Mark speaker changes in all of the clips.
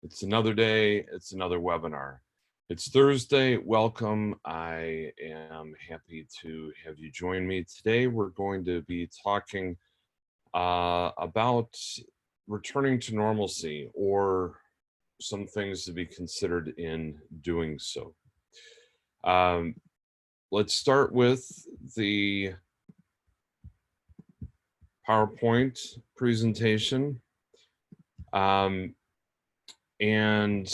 Speaker 1: It's another day, it's another webinar. It's Thursday, welcome. I am happy to have you join me. Today we're going to be talking about returning to normalcy or some things to be considered in doing so. Let's start with the PowerPoint presentation. And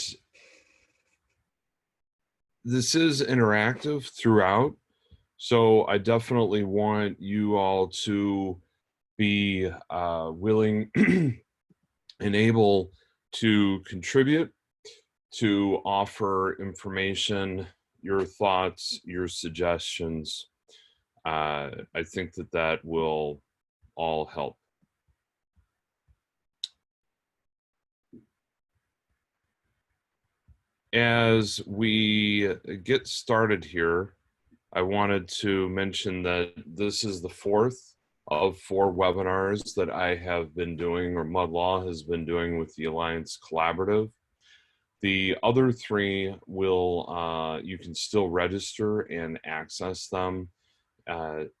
Speaker 1: this is interactive throughout, so I definitely want you all to be willing and able to contribute, to offer information, your thoughts, your suggestions. I think that will all help. As we get started here, I wanted to mention that this is the fourth of 4 webinars that I have been doing, or Mud Law has been doing, with the Alliance Collaborative. The other 3 will, you can still register and access them.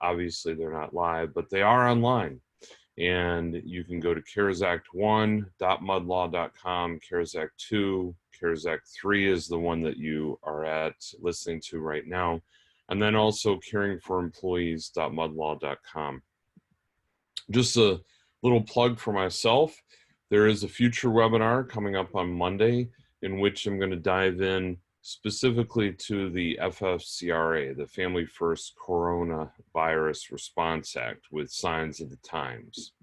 Speaker 1: Obviously they're not live, but they are online. And you can go to caresact1.mudlaw.com, caresact 2, caresact 3 is the one that you are listening to right now, and then also caringforemployees.mudlaw.com. Just a little plug for myself. There is a future webinar coming up on Monday in which I'm going to dive in specifically to the FFCRA, the Family First Coronavirus Response Act, with signs of the times.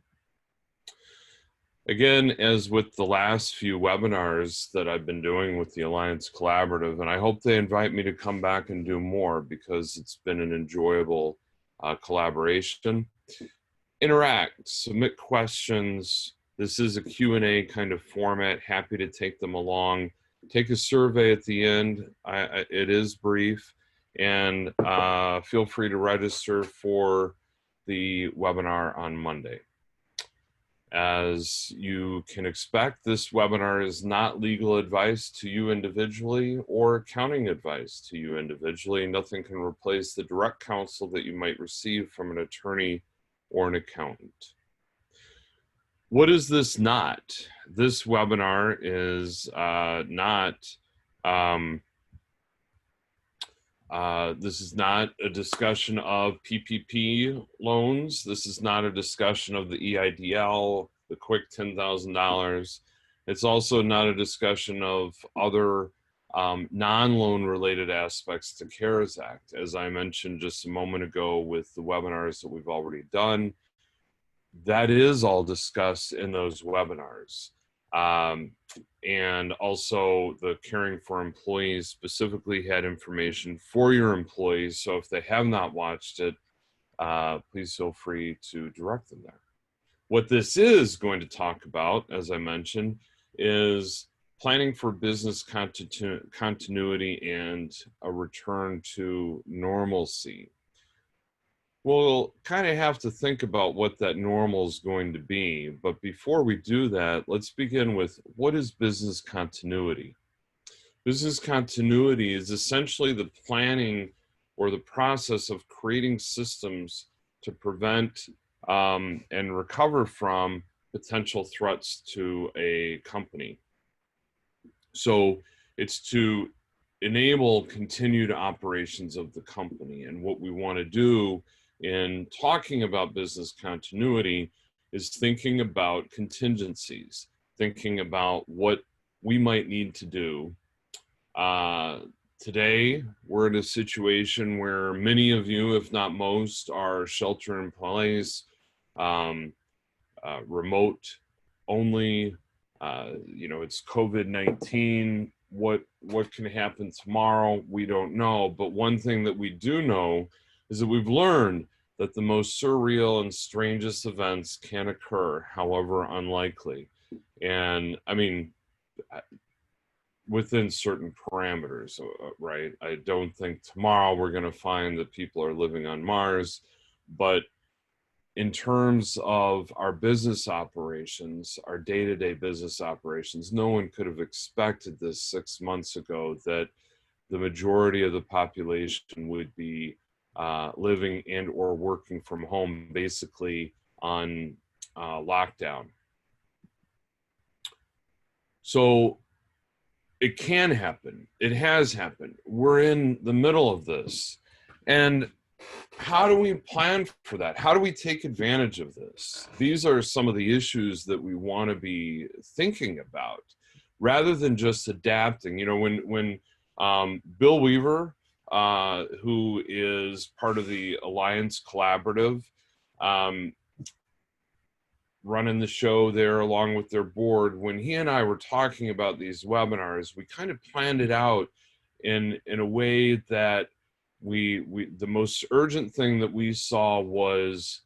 Speaker 1: Again, as with the last few webinars that I've been doing with the Alliance Collaborative, and I hope they invite me to come back and do more because it's been an enjoyable collaboration. Interact, submit questions. This is a Q&A kind of format. Happy to take them along. Take a survey at the end. It is brief, and feel free to register for the webinar on Monday. As you can expect, this webinar is not legal advice to you individually or accounting advice to you individually. Nothing can replace the direct counsel that you might receive from an attorney or an accountant. What is this not? This webinar is this is not a discussion of PPP loans. This is not a discussion of the EIDL, the quick $10,000. It's also not a discussion of other non-loan related aspects to CARES Act. As I mentioned just a moment ago with the webinars that we've already done, that is all discussed in those webinars. And also the Caring for Employees specifically had information for your employees. So if they have not watched it, please feel free to direct them there. What this is going to talk about, as I mentioned, is planning for business continuity and a return to normalcy. We'll kind of have to think about what that normal is going to be. But before we do that, let's begin with, what is business continuity? Business continuity is essentially the planning or the process of creating systems to prevent and recover from potential threats to a company. So it's to enable continued operations of the company. And what we want to do in talking about business continuity is thinking about contingencies, thinking about what we might need to do. Today, we're in a situation where many of you, if not most, are shelter in place, remote only. It's COVID-19. What can happen tomorrow? We don't know. But one thing that we do know is that we've learned that the most surreal and strangest events can occur, however unlikely. And I mean, within certain parameters, right? I don't think tomorrow we're going to find that people are living on Mars, but in terms of our business operations, our day-to-day business operations, no one could have expected this 6 months ago, that the majority of the population would be living and or working from home, basically on lockdown. So it can happen. It has happened. We're in the middle of this. And how do we plan for that? How do we take advantage of this? These are some of the issues that we want to be thinking about, rather than just adapting. You know, when Bill Weaver, who is part of the Alliance Collaborative, running the show there along with their board, when he and I were talking about these webinars, we kind of planned it out in a way that we the most urgent thing that we saw was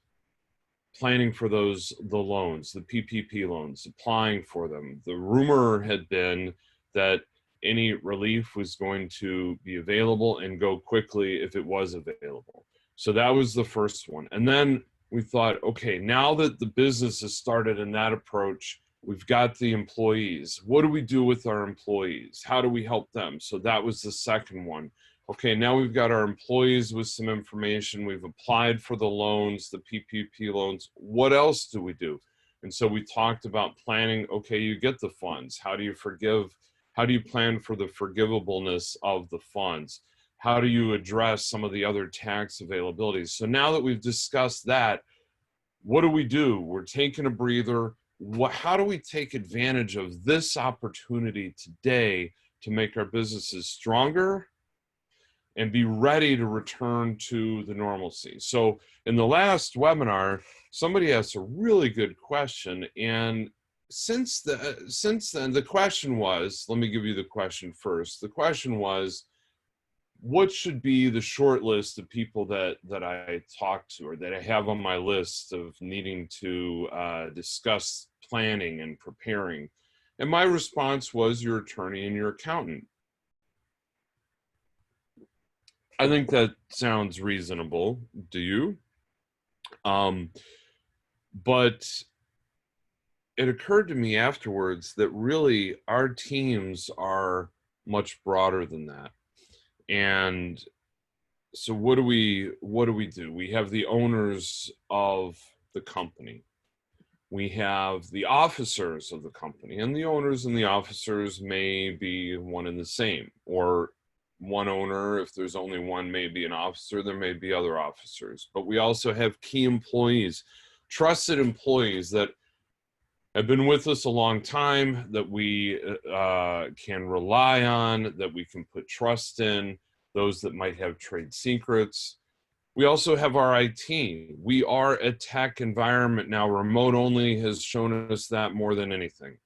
Speaker 1: planning for the loans, the PPP loans, applying for them. The rumor had been that any relief was going to be available and go quickly if it was available. So that was the first one. And then we thought, okay, now that the business has started in that approach, we've got the employees. What do we do with our employees? How do we help them? So that was the second one. Okay, now we've got our employees with some information. We've applied for the loans, the PPP loans. What else do we do? And so we talked about planning. Okay, you get the funds. How do you forgive? How do you plan for the forgivableness of the funds? How do you address some of the other tax availabilities? So now that we've discussed that, what do? We're taking a breather. How do we take advantage of this opportunity today to make our businesses stronger and be ready to return to the normalcy? So in the last webinar, somebody asked a really good question. And since then, the question was, let me give you the question first. The question was, what should be the short list of people that I talk to, or that I have on my list of needing to discuss planning and preparing? And my response was your attorney and your accountant. I think that sounds reasonable. Do you? But it occurred to me afterwards that really our teams are much broader than that. And so what do we do? We have the owners of the company. We have the officers of the company, and the owners and the officers may be one and the same, or one owner, if there's only one, may be an officer, there may be other officers. But we also have key employees, trusted employees that have been with us a long time, that we can rely on, that we can put trust in, those that might have trade secrets. We also have our IT. We are a tech environment now. Remote only has shown us that more than anything.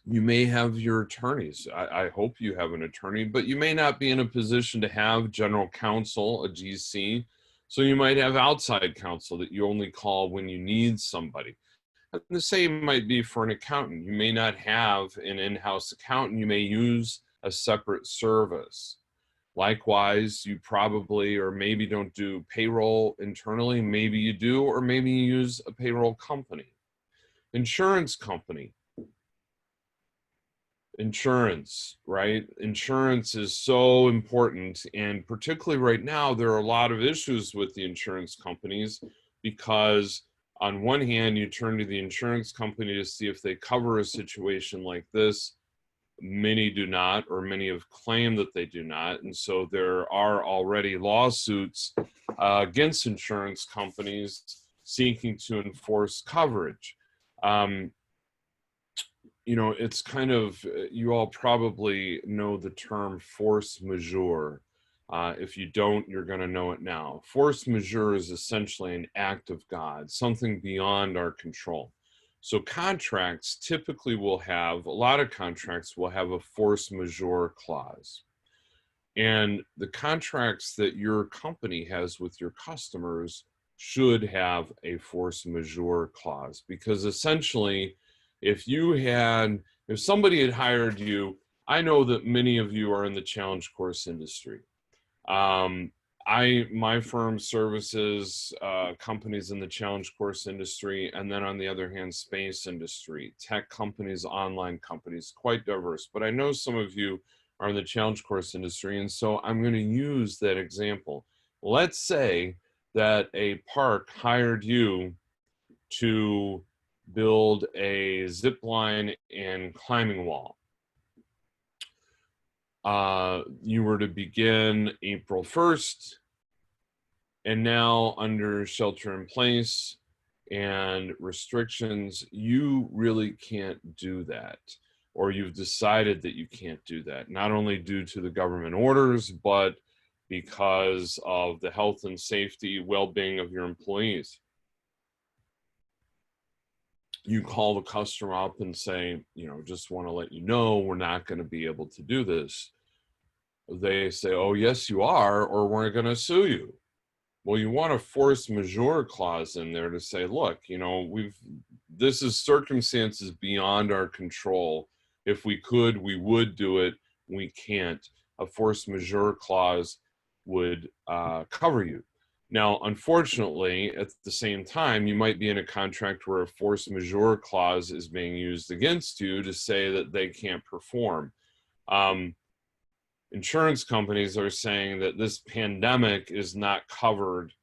Speaker 1: You may have your attorneys. I hope you have an attorney, but you may not be in a position to have general counsel, a GC. So you might have outside counsel that you only call when you need somebody. And the same might be for an accountant. You may not have an in-house accountant. You may use a separate service. Likewise, you probably or maybe don't do payroll internally. Maybe you do, or maybe you use a payroll company. Insurance company. Insurance, right? Insurance is so important. And particularly right now, there are a lot of issues with the insurance companies, because on one hand, you turn to the insurance company to see if they cover a situation like this. Many do not, or many have claimed that they do not. And so there are already lawsuits against insurance companies seeking to enforce coverage. You know, it's kind of, you all probably know the term force majeure. If you don't, you're going to know it now. Force majeure is essentially an act of God, something beyond our control. So contracts typically will have, a lot of contracts will have a force majeure clause. And the contracts that your company has with your customers should have a force majeure clause, because essentially, if somebody had hired you, I know that many of you are in the challenge course industry. my firm services companies in the challenge course industry, and then on the other hand, space industry, tech companies, online companies, quite diverse. But I know some of you are in the challenge course industry, and so I'm going to use that example. Let's say that a park hired you to build a zip line and climbing wall. You were to begin April 1st, and now under shelter in place and restrictions, you really can't do that. Or you've decided that you can't do that, not only due to the government orders, but because of the health and safety, well-being of your employees. You call the customer up and say, just want to let you know we're not going to be able to do this. They say, oh, yes, you are, or we're going to sue you. Well, you want a force majeure clause in there to say, look, this is circumstances beyond our control. If we could, we would do it. We can't. A force majeure clause would cover you. Now, unfortunately, at the same time, you might be in a contract where a force majeure clause is being used against you to say that they can't perform. Insurance companies are saying that this pandemic is not covered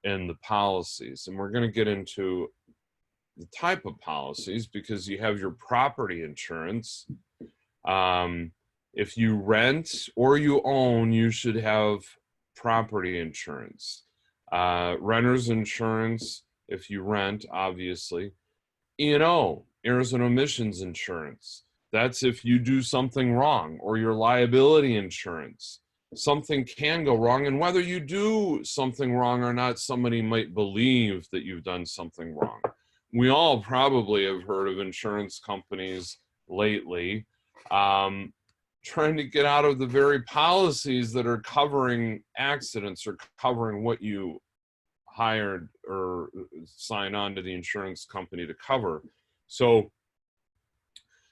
Speaker 1: in the policies. And we're going to get into the type of policies, because you have your property insurance. If you rent or you own, you should have property insurance. Renter's insurance, if you rent, obviously. E&O, errors and omissions insurance. That's if you do something wrong, or your liability insurance. Something can go wrong, and whether you do something wrong or not, somebody might believe that you've done something wrong. We all probably have heard of insurance companies lately trying to get out of the very policies that are covering accidents or covering what you hired or sign on to the insurance company to cover. So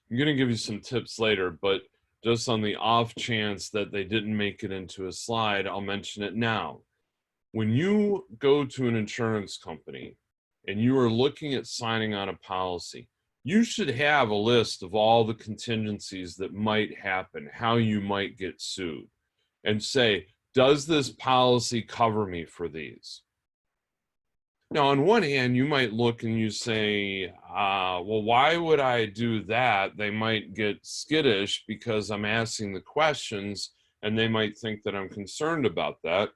Speaker 1: I'm going to give you some tips later, but just on the off chance that they didn't make it into a slide, I'll mention it now. When you go to an insurance company and you are looking at signing on a policy, you should have a list of all the contingencies that might happen, how you might get sued, and say, does this policy cover me for these? Now, on one hand, you might look and you say, well, why would I do that? They might get skittish because I'm asking the questions, and they might think that I'm concerned about that.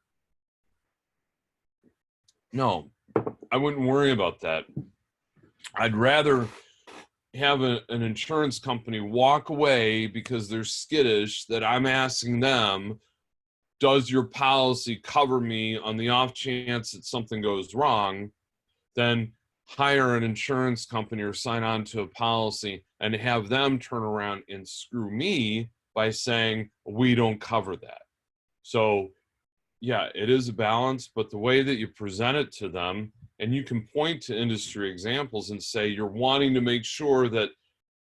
Speaker 1: No, I wouldn't worry about that. I'd rather have an insurance company walk away because they're skittish that I'm asking them, does your policy cover me on the off chance that something goes wrong, then hire an insurance company or sign on to a policy and have them turn around and screw me by saying, we don't cover that. So yeah, it is a balance, but the way that you present it to them, and you can point to industry examples and say, you're wanting to make sure that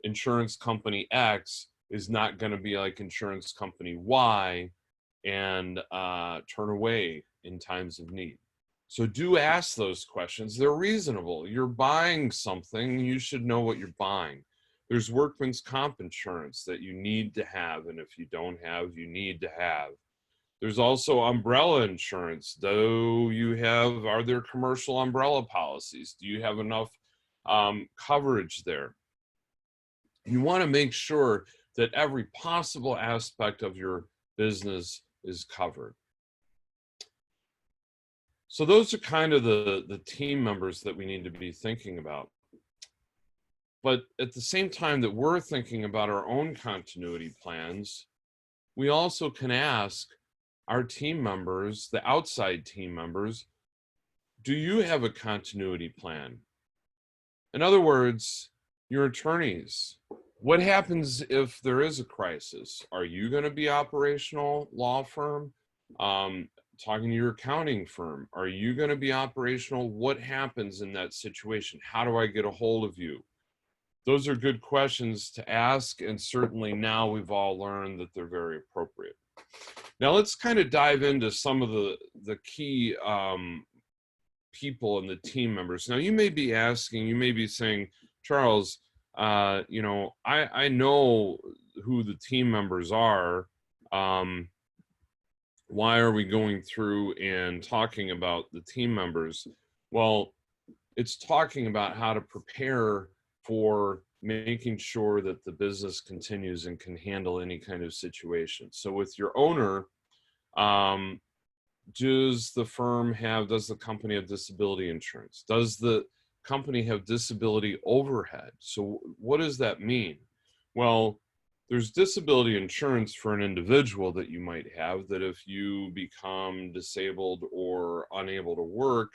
Speaker 1: insurance company X is not going to be like insurance company Y and turn away in times of need. So do ask those questions. They're reasonable. You're buying something, you should know what you're buying. There's workman's comp insurance that you need to have, and if you don't have, you need to have. There's also umbrella insurance. Are there commercial umbrella policies? Do you have enough coverage there? You want to make sure that every possible aspect of your business is covered. So those are kind of the team members that we need to be thinking about. But at the same time that we're thinking about our own continuity plans, we also can ask our team members, the outside team members, do you have a continuity plan? In other words, your attorneys, what happens if there is a crisis? Are you going to be operational law firm? Talking to your accounting firm, are you going to be operational? What happens in that situation? How do I get a hold of you? those are good questions to ask, and certainly now we've all learned that they're very appropriate. Now let's kind of dive into some of the key people and the team members. Now you may be asking, you may be saying, Charles, you know, I know who the team members are. Why are we going through and talking about the team members? Well, it's talking about how to prepare for making sure that the business continues and can handle any kind of situation. So with your owner, does the company have disability insurance? Does the company have disability overhead? So what does that mean? Well, there's disability insurance for an individual that you might have, that if you become disabled or unable to work,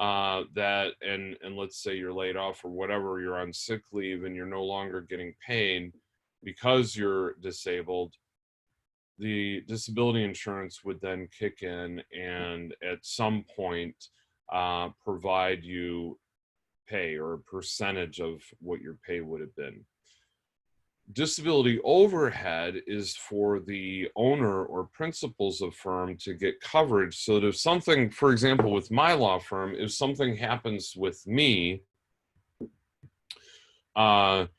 Speaker 1: and let's say you're laid off or whatever, you're on sick leave and you're no longer getting paid because you're disabled, the disability insurance would then kick in and at some point provide you pay or a percentage of what your pay would have been. Disability overhead is for the owner or principals of firm to get coverage, so that if something, for example, with my law firm, if something happens with me, I'm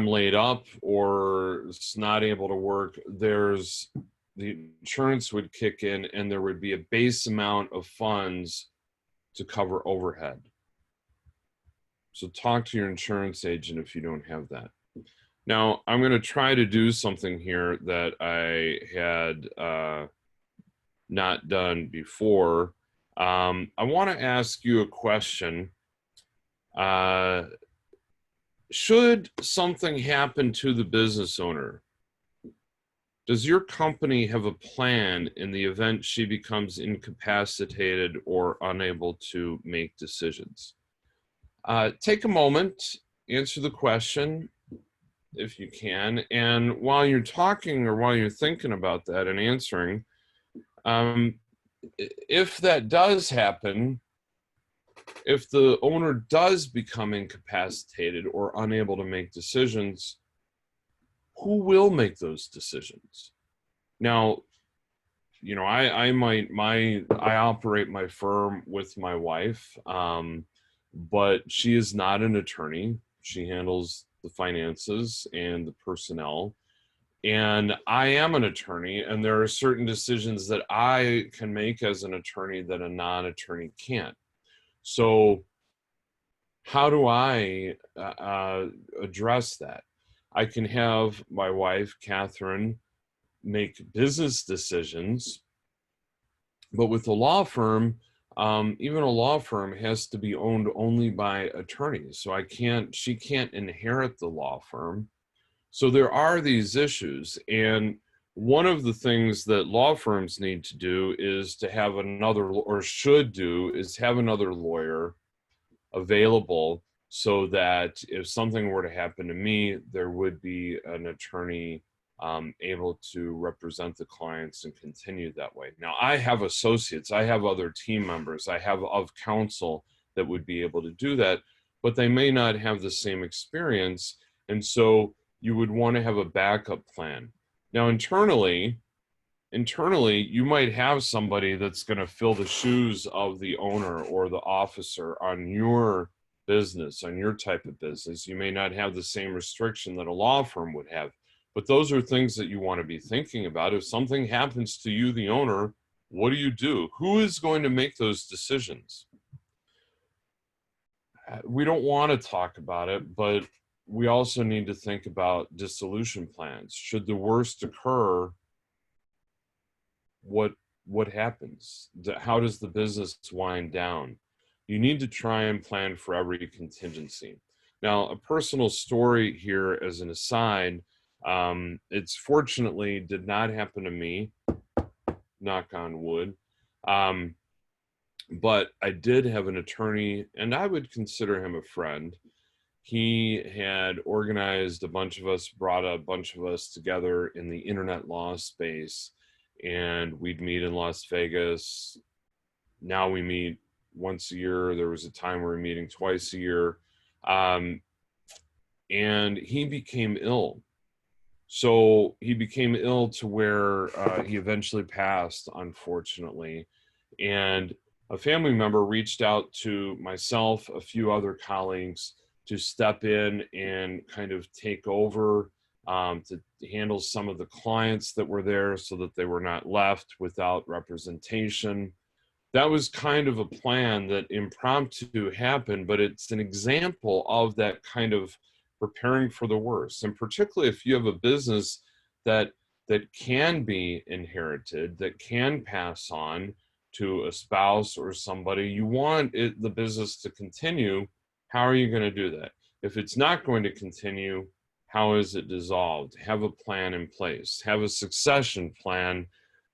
Speaker 1: laid up or not able to work, the insurance would kick in and there would be a base amount of funds to cover overhead. So talk to your insurance agent if you don't have that. Now, I'm going to try to do something here that I had not done before. I want to ask you a question. Should something happen to the business owner, does your company have a plan in the event she becomes incapacitated or unable to make decisions? Take a moment, answer the question if you can. And while you're talking or while you're thinking about that and answering, if that does happen, if the owner does become incapacitated or unable to make decisions, who will make those decisions? Now, you know, I operate my firm with my wife, but she is not an attorney. She handles the finances and the personnel. And I am an attorney, and there are certain decisions that I can make as an attorney that a non-attorney can't. So how do I address that? I can have my wife, Catherine, make business decisions, but with a law firm, even a law firm has to be owned only by attorneys. So she can't inherit the law firm. So there are these issues. And one of the things that law firms need to do is to have another, or should do, is have another lawyer available so that if something were to happen to me, there would be an attorney able to represent the clients and continue that way. Now, I have associates, I have other team members, I have of counsel that would be able to do that, but they may not have the same experience. And so you would want to have a backup plan. Now, internally, you might have somebody that's going to fill the shoes of the owner or the officer on your business, on your type of business. You may not have the same restriction that a law firm would have, but those are things that you want to be thinking about. If something happens to you, the owner, what do you do? Who is going to make those decisions? We don't want to talk about it, but we also need to think about dissolution plans. Should the worst occur, what happens? How does the business wind down? You need to try and plan for every contingency. Now, a personal story here as an aside, it's fortunately did not happen to me, knock on wood. But I did have an attorney, and I would consider him a friend. He had organized a bunch of us, brought a bunch of us together in the internet law space, and we'd meet in Las Vegas. Now we meet once a year. There was a time we were meeting twice a year. and he became ill. So he became ill to where he eventually passed, unfortunately. And a family member reached out to myself, a few other colleagues, to step in and kind of take over, to handle some of the clients that were there so that they were not left without representation. That was kind of a plan that impromptu happened, but it's an example of that kind of preparing for the worst. And particularly if you have a business that can be inherited, that can pass on to a spouse or somebody, you want the business to continue. How are you going to do that? If it's not going to continue, how is it dissolved? Have a plan in place. Have a succession plan,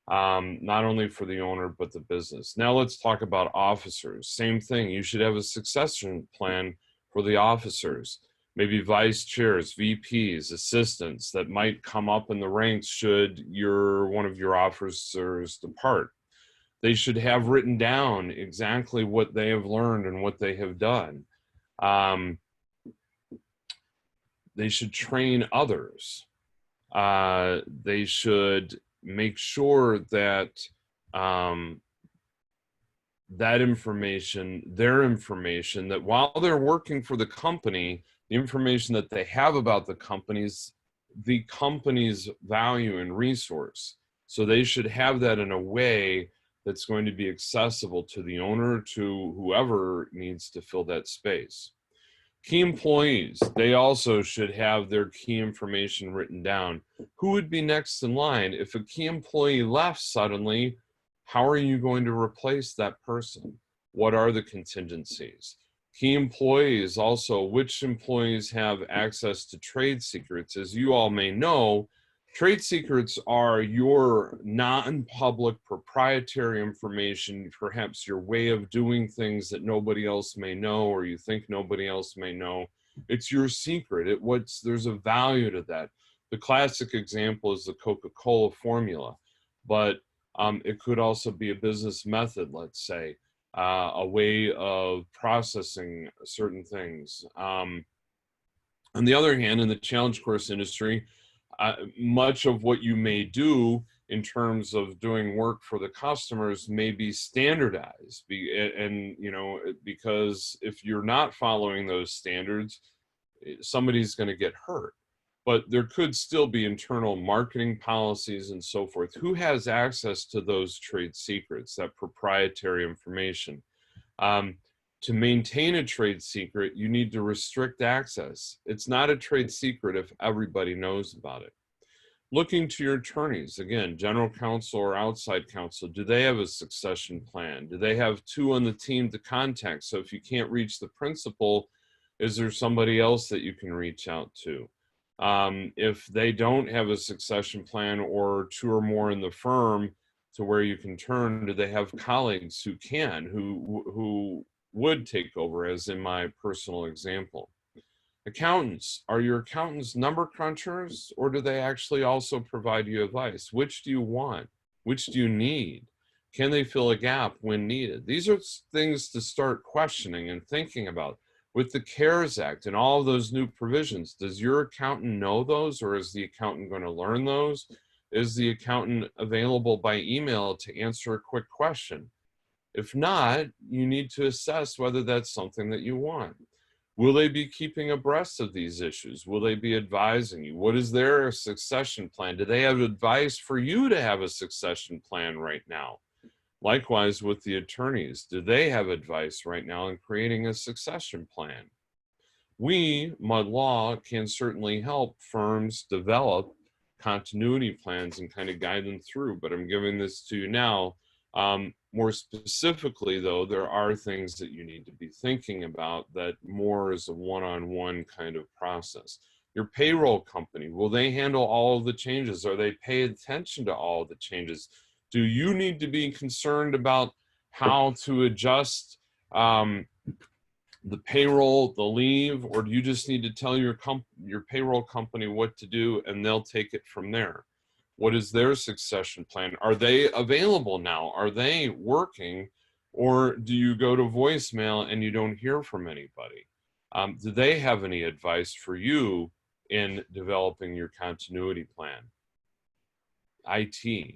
Speaker 1: not only for the owner, but the business. Now let's talk about officers. Same thing. You should have a succession plan for the officers, maybe vice chairs, VPs, assistants that might come up in the ranks should one of your officers depart. They should have written down exactly what they have learned and what they have done. They should train others. They should make sure that that information, their information, that while they're working for the company, the information that they have about the company's value and resource. So they should have that in a way that's going to be accessible to the owner, to whoever needs to fill that space. Key employees, they also should have their key information written down. Who would be next in line? If a key employee left suddenly, how are you going to replace that person? What are the contingencies? Key employees also, which employees have access to trade secrets? As you all may know, trade secrets are your non-public proprietary information, perhaps your way of doing things that nobody else may know or you think nobody else may know. It's your secret. There's a value to that. The classic example is the Coca-Cola formula, but it could also be a business method, let's say, a way of processing certain things. On the other hand, in the challenge course industry, much of what you may do in terms of doing work for the customers may be standardized, because if you're not following those standards, somebody's going to get hurt. But there could still be internal marketing policies and so forth. Who has access to those trade secrets, that proprietary information? To maintain a trade secret, you need to restrict access. It's not a trade secret if everybody knows about it. Looking to your attorneys, again, general counsel or outside counsel, do they have a succession plan? Do they have two on the team to contact? So if you can't reach the principal, is there somebody else that you can reach out to? If they don't have a succession plan or two or more in the firm to where you can turn, do they have colleagues who would take over, as in my personal example? Accountants, are your accountants number crunchers, or do they actually also provide you advice? Which do you want? Which do you need? Can they fill a gap when needed? These are things to start questioning and thinking about. With the CARES Act and all of those new provisions, does your accountant know those, or is the accountant going to learn those? Is the accountant available by email to answer a quick question? If not, you need to assess whether that's something that you want. Will they be keeping abreast of these issues? Will they be advising you? What is their succession plan? Do they have advice for you to have a succession plan right now? Likewise with the attorneys, do they have advice right now in creating a succession plan? We, Mud Law, can certainly help firms develop continuity plans and kind of guide them through, but I'm giving this to you now. More specifically, though, there are things that you need to be thinking about that more is a one-on-one kind of process. Your payroll company, will they handle all of the changes? Are they pay attention to all of the changes? Do you need to be concerned about how to adjust the payroll, the leave, or do you just need to tell your payroll company what to do and they'll take it from there? What is their succession plan? Are they available now? Are they working? Or do you go to voicemail and you don't hear from anybody? Do they have any advice for you in developing your continuity plan? IT.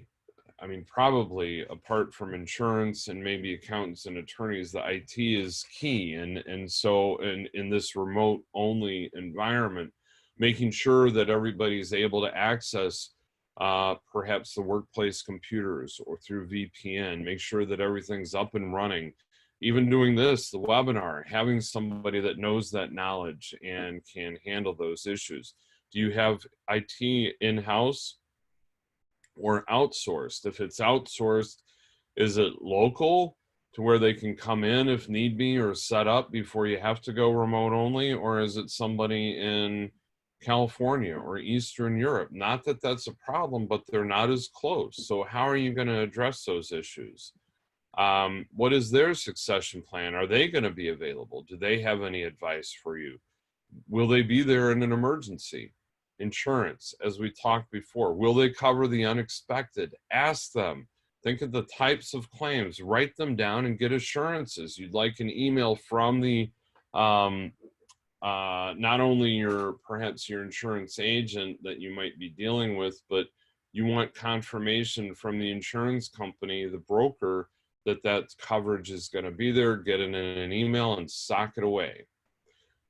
Speaker 1: I mean, probably apart from insurance and maybe accountants and attorneys, the IT is key. And so in this remote only environment, making sure that everybody's able to access perhaps the workplace computers or through VPN, make sure that everything's up and running. Even doing this, the webinar, having somebody that knows that knowledge and can handle those issues. Do you have IT in-house or outsourced? If it's outsourced, is it local to where they can come in if need be or set up before you have to go remote only? Or is it somebody in California or Eastern Europe? Not that that's a problem, but they're not as close. So how are you going to address those issues? What is their succession plan? Are they going to be available? Do they have any advice for you? Will they be there in an emergency? Insurance, as we talked before, will they cover the unexpected? Ask them. Think of the types of claims, write them down and get assurances. You'd like an email from the not only perhaps your insurance agent that you might be dealing with, but you want confirmation from the insurance company, the broker, that coverage is going to be there. Get it in an email and sock it away.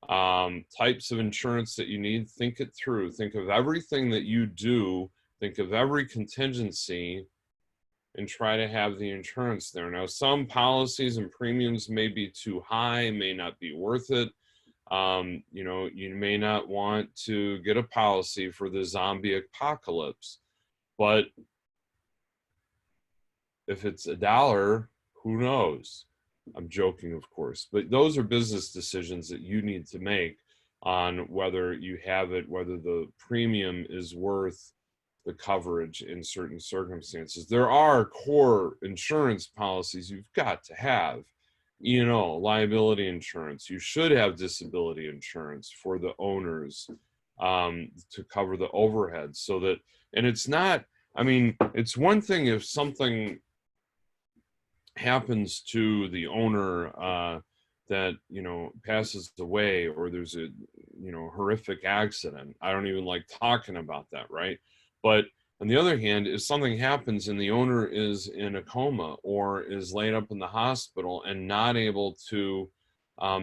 Speaker 1: Types of insurance that you need, think it through. Think of everything that you do, think of every contingency, and try to have the insurance there. Now, some policies and premiums may be too high, may not be worth it. You may not want to get a policy for the zombie apocalypse, but if it's $1, who knows? I'm joking, of course, but those are business decisions that you need to make on whether you have it, whether the premium is worth the coverage in certain circumstances. There are core insurance policies you've got to have, liability insurance. You should have disability insurance for the owners to cover the overhead so that, and it's not, it's one thing if something happens to the owner that passes away, or there's a horrific accident. I don't even like talking about that, right? But on the other hand, if something happens and the owner is in a coma or is laid up in the hospital and not able to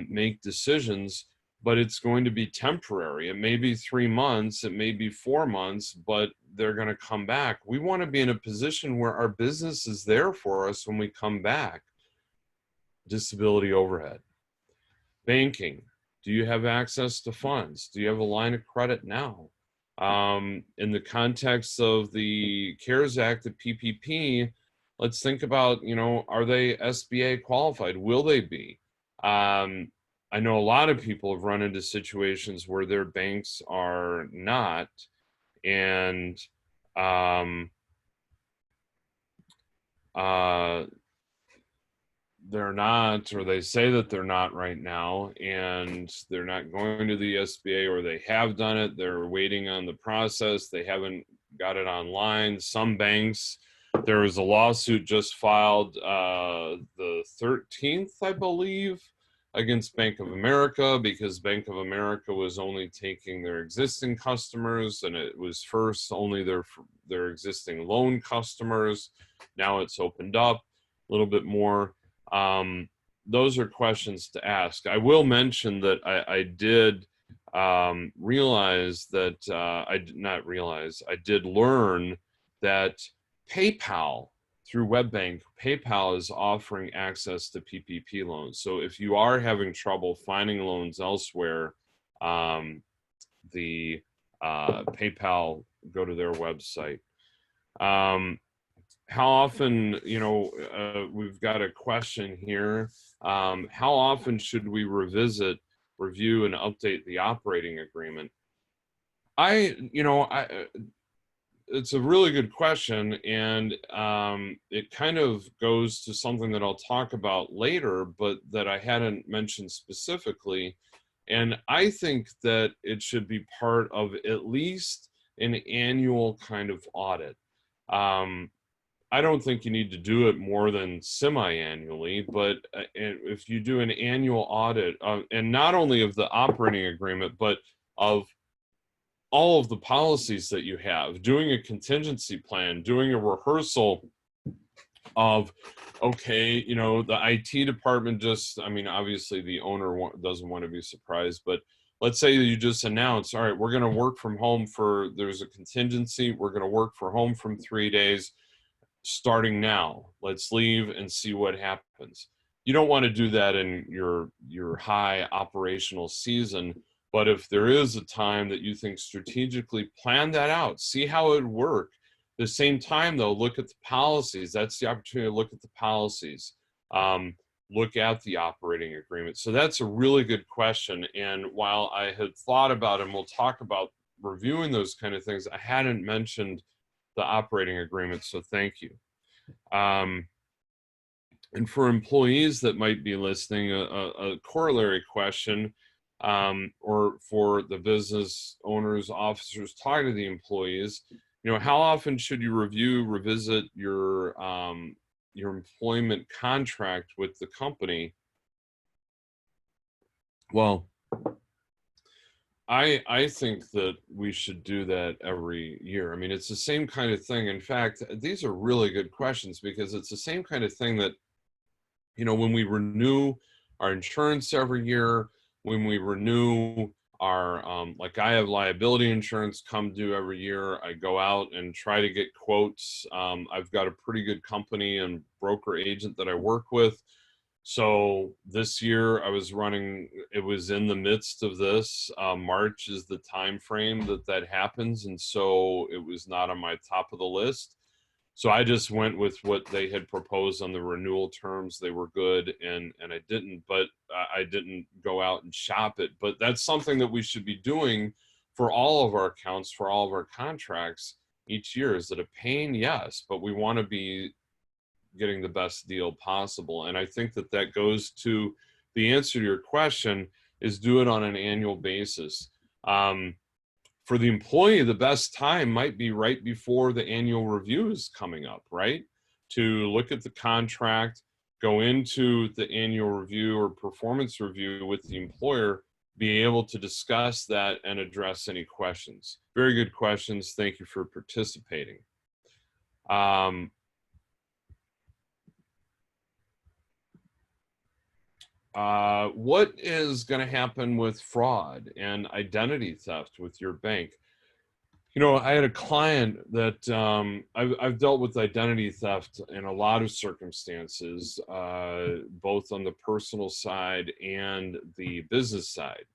Speaker 1: make decisions, but it's going to be temporary. It may be 3 months, it may be 4 months, but they're going to come back. We want to be in a position where our business is there for us when we come back. Disability overhead. Banking. Do you have access to funds? Do you have a line of credit now? In the context of the CARES Act, the PPP, let's think about, are they SBA qualified? Will they be? I know a lot of people have run into situations where their banks are not, and they're not, or they say that they're not right now, and they're not going to the SBA, or they have done it. They're waiting on the process. They haven't got it online. Some banks, there was a lawsuit just filed the 13th, I believe, against Bank of America, because Bank of America was only taking their existing customers, and it was first only their existing loan customers. Now it's opened up a little bit more. Those are questions to ask. I will mention that I did realize that I did learn that PayPal, through WebBank, PayPal is offering access to PPP loans. So if you are having trouble finding loans elsewhere, the PayPal, go to their website. How often, we've got a question here. How often should we review, and update the operating agreement? It's a really good question, and it kind of goes to something that I'll talk about later, but that I hadn't mentioned specifically. And I think that it should be part of at least an annual kind of audit. I don't think you need to do it more than semi-annually, but if you do an annual audit, and not only of the operating agreement, but of all of the policies that you have, doing a contingency plan, doing a rehearsal of, okay, you know, the IT department just, I mean, obviously the owner doesn't want to be surprised, but let's say you just announce, all right, we're going to work from home there's a contingency, we're going to work from home from 3 days starting now. Let's leave and see what happens. You don't want to do that in your high operational season, but if there is a time that you think strategically, plan that out, see how it would work. At the same time, though, look at the policies. That's the opportunity to look at the policies. Look at the operating agreement. So that's a really good question. And while I had thought about, and we'll talk about reviewing those kind of things, I hadn't mentioned the operating agreement, so thank you. And for employees that might be listening, a corollary question, or for the business owners, officers talking to the employees, you know, how often should you revisit your employment contract with the company? Well, I think that we should do that every year. I mean, it's the same kind of thing. In fact, these are really good questions because it's the same kind of thing that, you know, when we renew our insurance every year, when we renew our, like I have liability insurance come due every year. I go out and try to get quotes. I've got a pretty good company and broker agent that I work with. So this year it was in the midst of this. March is the time frame that happens. And so it was not on my top of the list. So I just went with what they had proposed on the renewal terms. They were good, and I didn't go out and shop it. But that's something that we should be doing for all of our accounts, for all of our contracts each year. Is it a pain? Yes, but we want to be getting the best deal possible. And I think that goes to the answer to your question is do it on an annual basis. For the employee, the best time might be right before the annual review is coming up, right? To look at the contract, go into the annual review or performance review with the employer, be able to discuss that and address any questions. Very good questions. Thank you for participating. What is going to happen with fraud and identity theft with your bank? You know, I had a client that I've dealt with identity theft in a lot of circumstances, both on the personal side and the business side.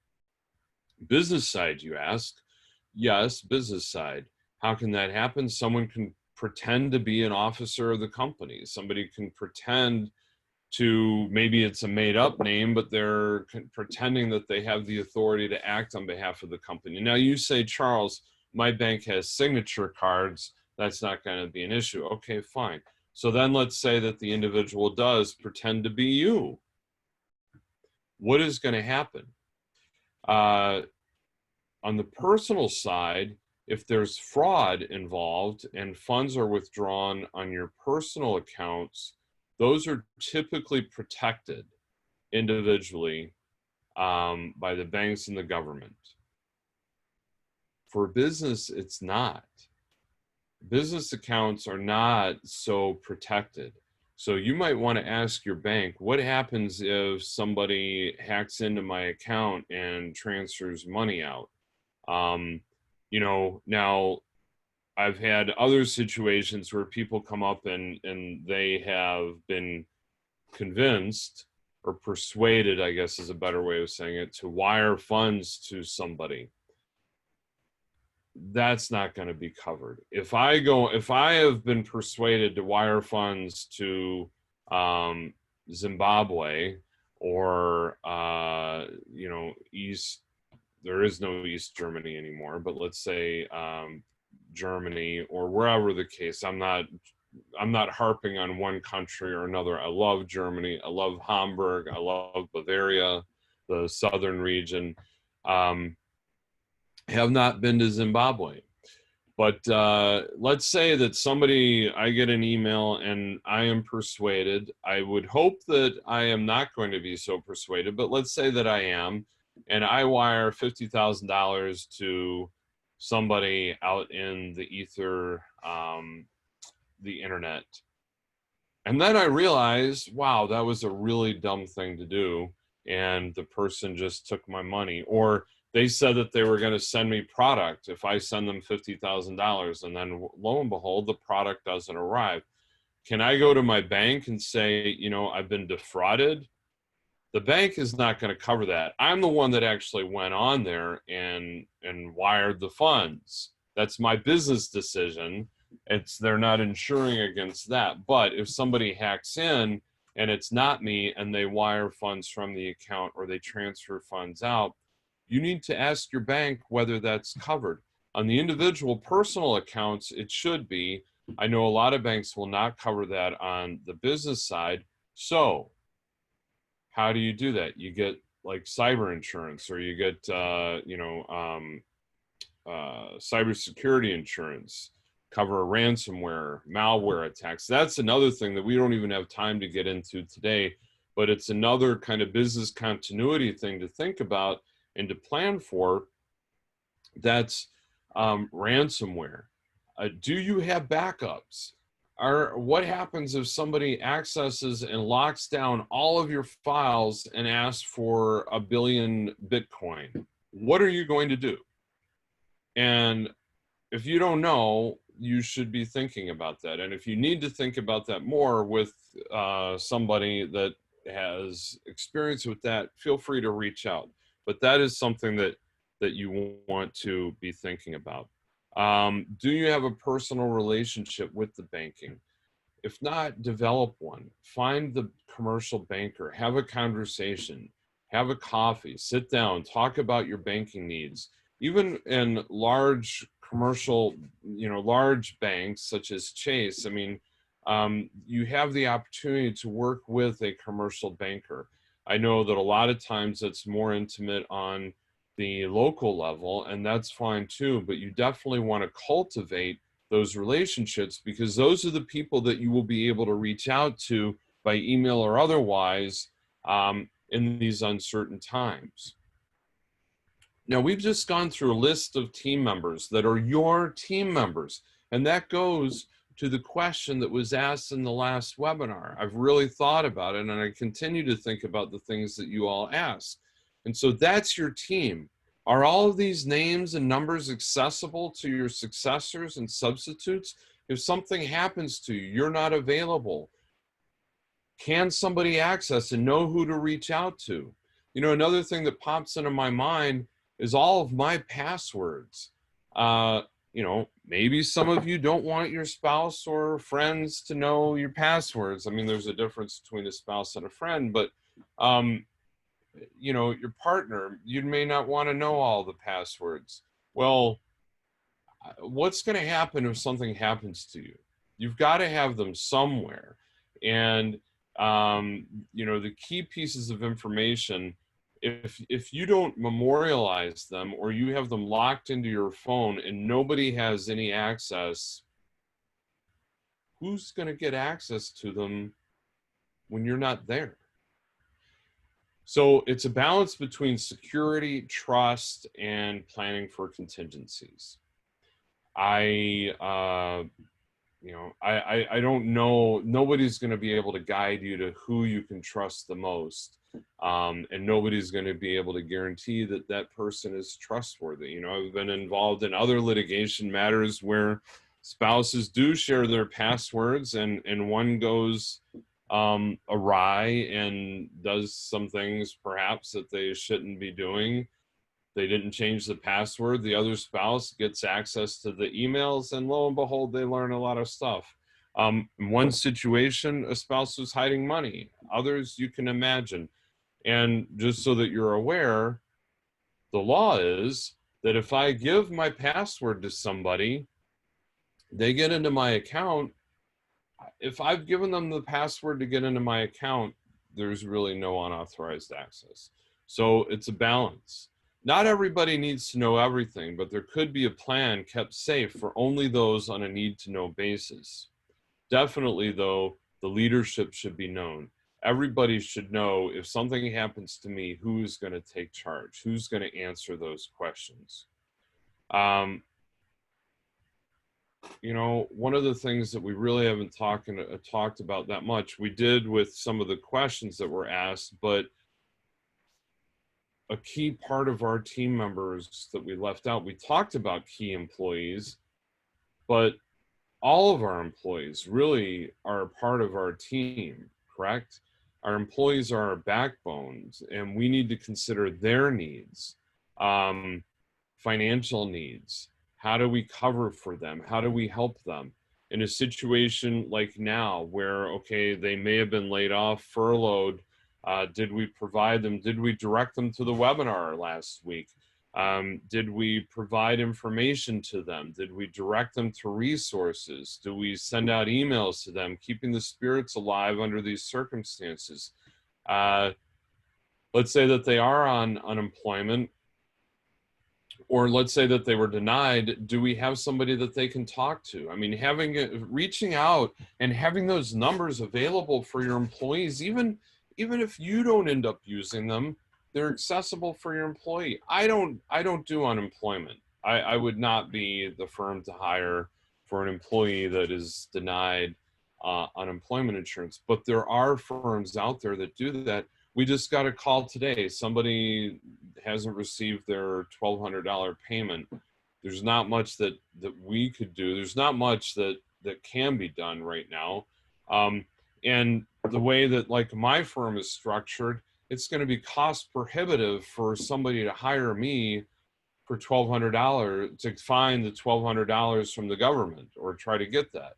Speaker 1: Business side, you ask? Yes, business side. How can that happen? Someone can pretend to be an officer of the company. Somebody can pretend to, maybe it's a made up name, but they're pretending that they have the authority to act on behalf of the company. Now you say, Charles, my bank has signature cards. That's not going to be an issue. Okay, fine. So then let's say that the individual does pretend to be you. What is going to happen? On the personal side, if there's fraud involved and funds are withdrawn on your personal accounts, those are typically protected individually by the banks and the government. For business, it's not. Business accounts are not so protected. So you might want to ask your bank, what happens if somebody hacks into my account and transfers money out? You know, now I've had other situations where people come up and they have been convinced or persuaded, I guess is a better way of saying it, to wire funds to somebody. That's not going to be covered. If I have been persuaded to wire funds to Zimbabwe or, you know, there is no East Germany anymore, but let's say Germany or wherever the case. I'm not harping on one country or another. I love Germany. I love Hamburg. I love Bavaria, the southern region. Have not been to Zimbabwe. But let's say that I get an email and I am persuaded. I would hope that I am not going to be so persuaded, but let's say that I am, and I wire $50,000 to somebody out in the ether, the internet. And then I realized, wow, that was a really dumb thing to do. And the person just took my money. Or they said that they were going to send me product if I send them $50,000. And then lo and behold, the product doesn't arrive. Can I go to my bank and say, I've been defrauded? The bank is not going to cover that. I'm the one that actually went on there and wired the funds. That's my business decision. They're not insuring against that. But if somebody hacks in and it's not me and they wire funds from the account or they transfer funds out, you need to ask your bank whether that's covered. On the individual personal accounts, it should be. I know a lot of banks will not cover that on the business side. So how do you do that? You get like cyber insurance, or you get cybersecurity insurance, cover ransomware, malware attacks. That's another thing that we don't even have time to get into today, but it's another kind of business continuity thing to think about and to plan for. That's ransomware. Do you have backups? What happens if somebody accesses and locks down all of your files and asks for 1 billion Bitcoin? What are you going to do? And if you don't know, you should be thinking about that. And if you need to think about that more with somebody that has experience with that, feel free to reach out. But that is something that you want to be thinking about. Do you have a personal relationship with the banking? If not, develop one. Find the commercial banker, have a conversation, have a coffee, sit down, talk about your banking needs. Even in large commercial, large banks such as Chase, you have the opportunity to work with a commercial banker. I know that a lot of times it's more intimate on the local level, and that's fine too, but you definitely want to cultivate those relationships, because those are the people that you will be able to reach out to by email or otherwise in these uncertain times. Now, we've just gone through a list of team members that are your team members, and that goes to the question that was asked in the last webinar. I've really thought about it, and I continue to think about the things that you all asked. And so that's your team. Are all of these names and numbers accessible to your successors and substitutes? If something happens to you, you're not available, can somebody access and know who to reach out to? Another thing that pops into my mind is all of my passwords. Maybe some of you don't want your spouse or friends to know your passwords. There's a difference between a spouse and a friend, but your partner, you may not want to know all the passwords. Well, what's going to happen if something happens to you? You've got to have them somewhere. And the key pieces of information, if you don't memorialize them, or you have them locked into your phone and nobody has any access, who's going to get access to them when you're not there? So it's a balance between security, trust, and planning for contingencies. I don't know. Nobody's going to be able to guide you to who you can trust the most. And nobody's going to be able to guarantee that that person is trustworthy. I've been involved in other litigation matters where spouses do share their passwords, and one goes awry and does some things perhaps that they shouldn't be doing. They didn't change the password. The other spouse gets access to the emails, and lo and behold, they learn a lot of stuff. In one situation, a spouse was hiding money. Others, you can imagine. And just so that you're aware, the law is that if I give my password to somebody, they get into my account. If I've given them the password to get into my account, there's really no unauthorized access. So it's a balance. Not everybody needs to know everything, but there could be a plan kept safe for only those on a need to know basis. Definitely, though, the leadership should be known. Everybody should know if something happens to me, who's going to take charge, who's going to answer those questions. Um, you know, one of the things that we really haven't talked about that much, we did with some of the questions that were asked, but a key part of our team members that we left out, we talked about key employees, but all of our employees really are a part of our team, correct? Our employees are our backbones, and we need to consider their needs, financial needs. How do we cover for them? How do we help them? In a situation like now where, okay, they may have been laid off, furloughed, did we provide them? Did we direct them to the webinar last week? Did we provide information to them? Did we direct them to resources? Do we send out emails to them, keeping the spirits alive under these circumstances? Let's say that they are on unemployment, or let's say that they were denied. Do we have somebody that they can talk to? I mean, reaching out and having those numbers available for your employees, even if you don't end up using them, they're accessible for your employee. I don't do unemployment. I would not be the firm to hire for an employee that is denied unemployment insurance. But there are firms out there that do that. We just got a call today. Somebody hasn't received their $1,200 payment. There's not much that we could do. There's not much that can be done right now. And the way that like my firm is structured, it's going to be cost prohibitive for somebody to hire me for $1,200 to find the $1,200 from the government or try to get that.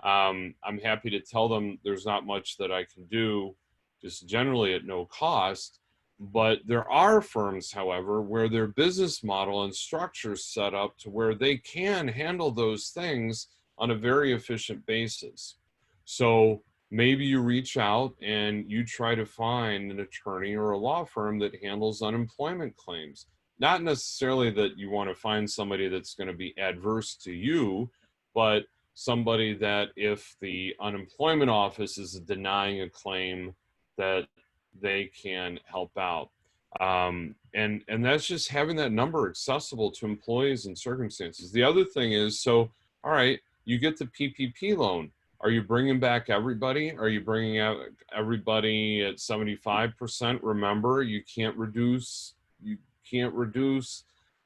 Speaker 1: I'm happy to tell them there's not much that I can do, just generally at no cost. But there are firms, however, where their business model and structure is set up to where they can handle those things on a very efficient basis. So maybe you reach out and you try to find an attorney or a law firm that handles unemployment claims. Not necessarily that you want to find somebody that's going to be adverse to you, but somebody that if the unemployment office is denying a claim, that they can help out. And that's just having that number accessible to employees and circumstances. The other thing is, so, all right, you get the PPP loan. Are you bringing back everybody? Are you bringing out everybody at 75%? Remember, you can't reduce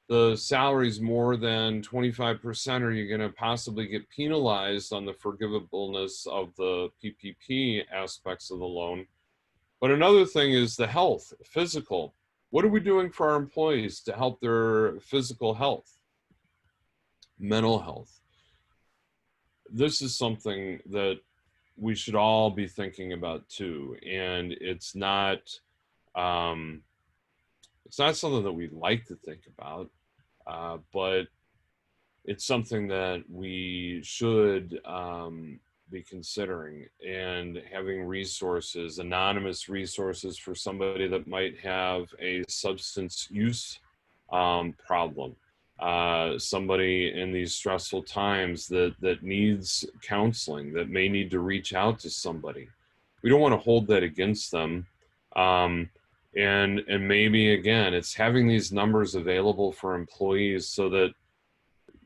Speaker 1: the salaries more than 25%, or you're going to possibly get penalized on the forgivableness of the PPP aspects of the loan. But another thing is the health, physical. What are we doing for our employees to help their physical health, mental health? This is something that we should all be thinking about too. And it's not something that we like to think about, but it's something that we should be considering, and having resources, anonymous resources for somebody that might have a substance use problem, somebody in these stressful times that needs counseling, that may need to reach out to somebody. We don't want to hold that against them. And maybe again, it's having these numbers available for employees so that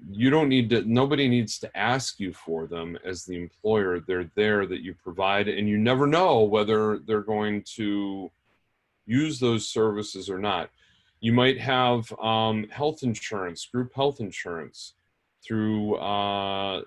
Speaker 1: nobody needs to ask you for them as the employer. They're there, that you provide, and you never know whether they're going to use those services or not. You might have health insurance, group health insurance through a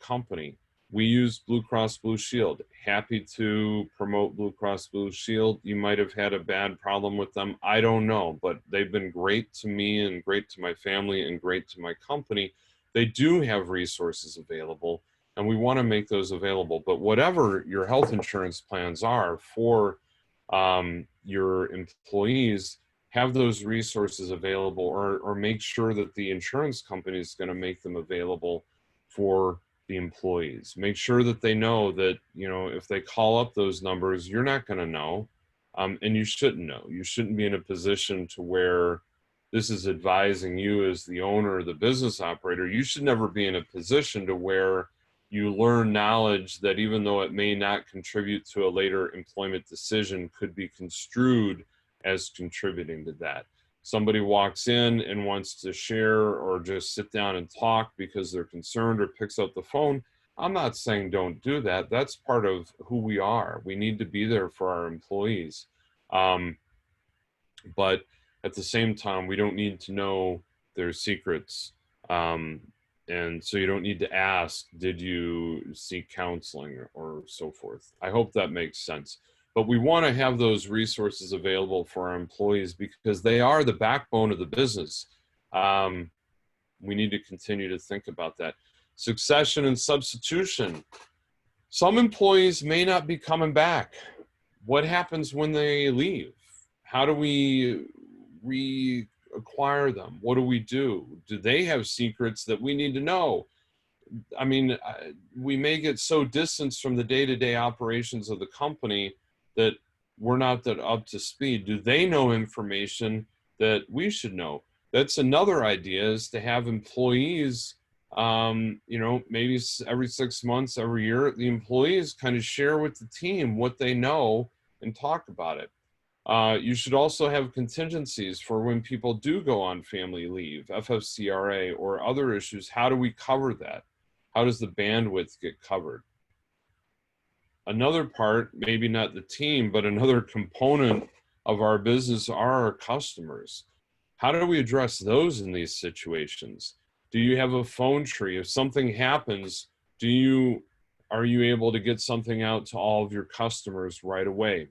Speaker 1: company. We use Blue Cross Blue Shield. Happy to promote Blue Cross Blue Shield. You might have had a bad problem with them. I don't know, but they've been great to me and great to my family and great to my company. They do have resources available, and we want to make those available. But whatever your health insurance plans are for your employees, have those resources available, or make sure that the insurance company is going to make them available for the employees. Make sure that they know that, if they call up those numbers, you're not going to know, and you shouldn't know. You shouldn't be in a position to where this is advising you as the owner or the business operator. You should never be in a position to where you learn knowledge that, even though it may not contribute to a later employment decision, could be construed as contributing to that. Somebody walks in and wants to share or just sit down and talk because they're concerned, or picks up the phone. I'm not saying don't do that. That's part of who we are. We need to be there for our employees. But at the same time, we don't need to know their secrets. And so you don't need to ask, did you seek counseling or so forth? I hope that makes sense. But we want to have those resources available for our employees because they are the backbone of the business. We need to continue to think about that. Succession and substitution. Some employees may not be coming back. What happens when they leave? How do we reacquire them? What do we do? Do they have secrets that we need to know? I mean, we may get so distanced from the day-to-day operations of the company that we're not that up to speed. Do they know information that we should know? That's another idea, is to have employees, maybe every 6 months, every year, the employees kind of share with the team what they know and talk about it. You should also have contingencies for when people do go on family leave, FFCRA, or other issues. How do we cover that? How does the bandwidth get covered? Another part, maybe not the team, but another component of our business are our customers. How do we address those in these situations? Do you have a phone tree? If something happens, are you able to get something out to all of your customers right away?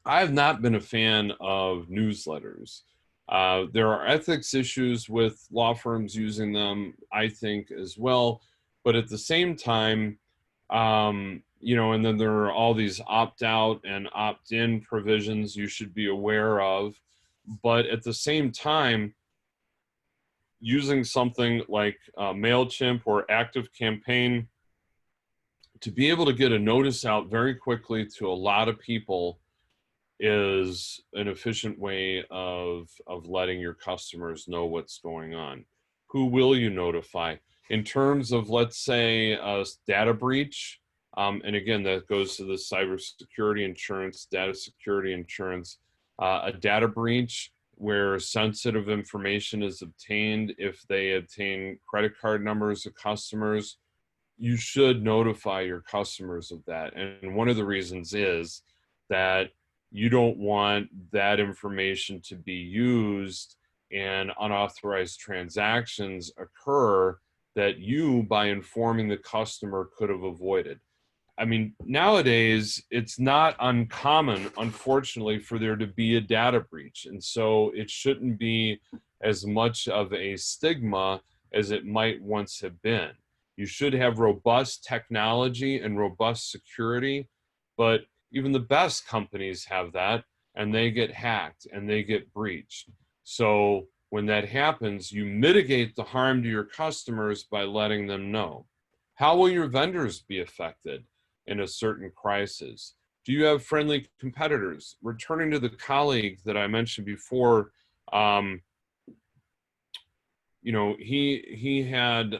Speaker 1: I have not been a fan of newsletters. There are ethics issues with law firms using them, I think, as well. But at the same time, and then there are all these opt-out and opt-in provisions you should be aware of. But at the same time, using something like MailChimp or ActiveCampaign to be able to get a notice out very quickly to a lot of people is an efficient way of letting your customers know what's going on. Who will you notify? In terms of, let's say, a data breach, and again, that goes to the cybersecurity insurance, data security insurance, a data breach where sensitive information is obtained. If they obtain credit card numbers of customers, you should notify your customers of that. And one of the reasons is that you don't want that information to be used and unauthorized transactions occur that you, by informing the customer, could have avoided. I mean, nowadays, it's not uncommon, unfortunately, for there to be a data breach. And so it shouldn't be as much of a stigma as it might once have been. You should have robust technology and robust security, but even the best companies have that, and they get hacked and they get breached. So when that happens, you mitigate the harm to your customers by letting them know. How will your vendors be affected in a certain crisis? Do you have friendly competitors? Returning to the colleague that I mentioned before, he had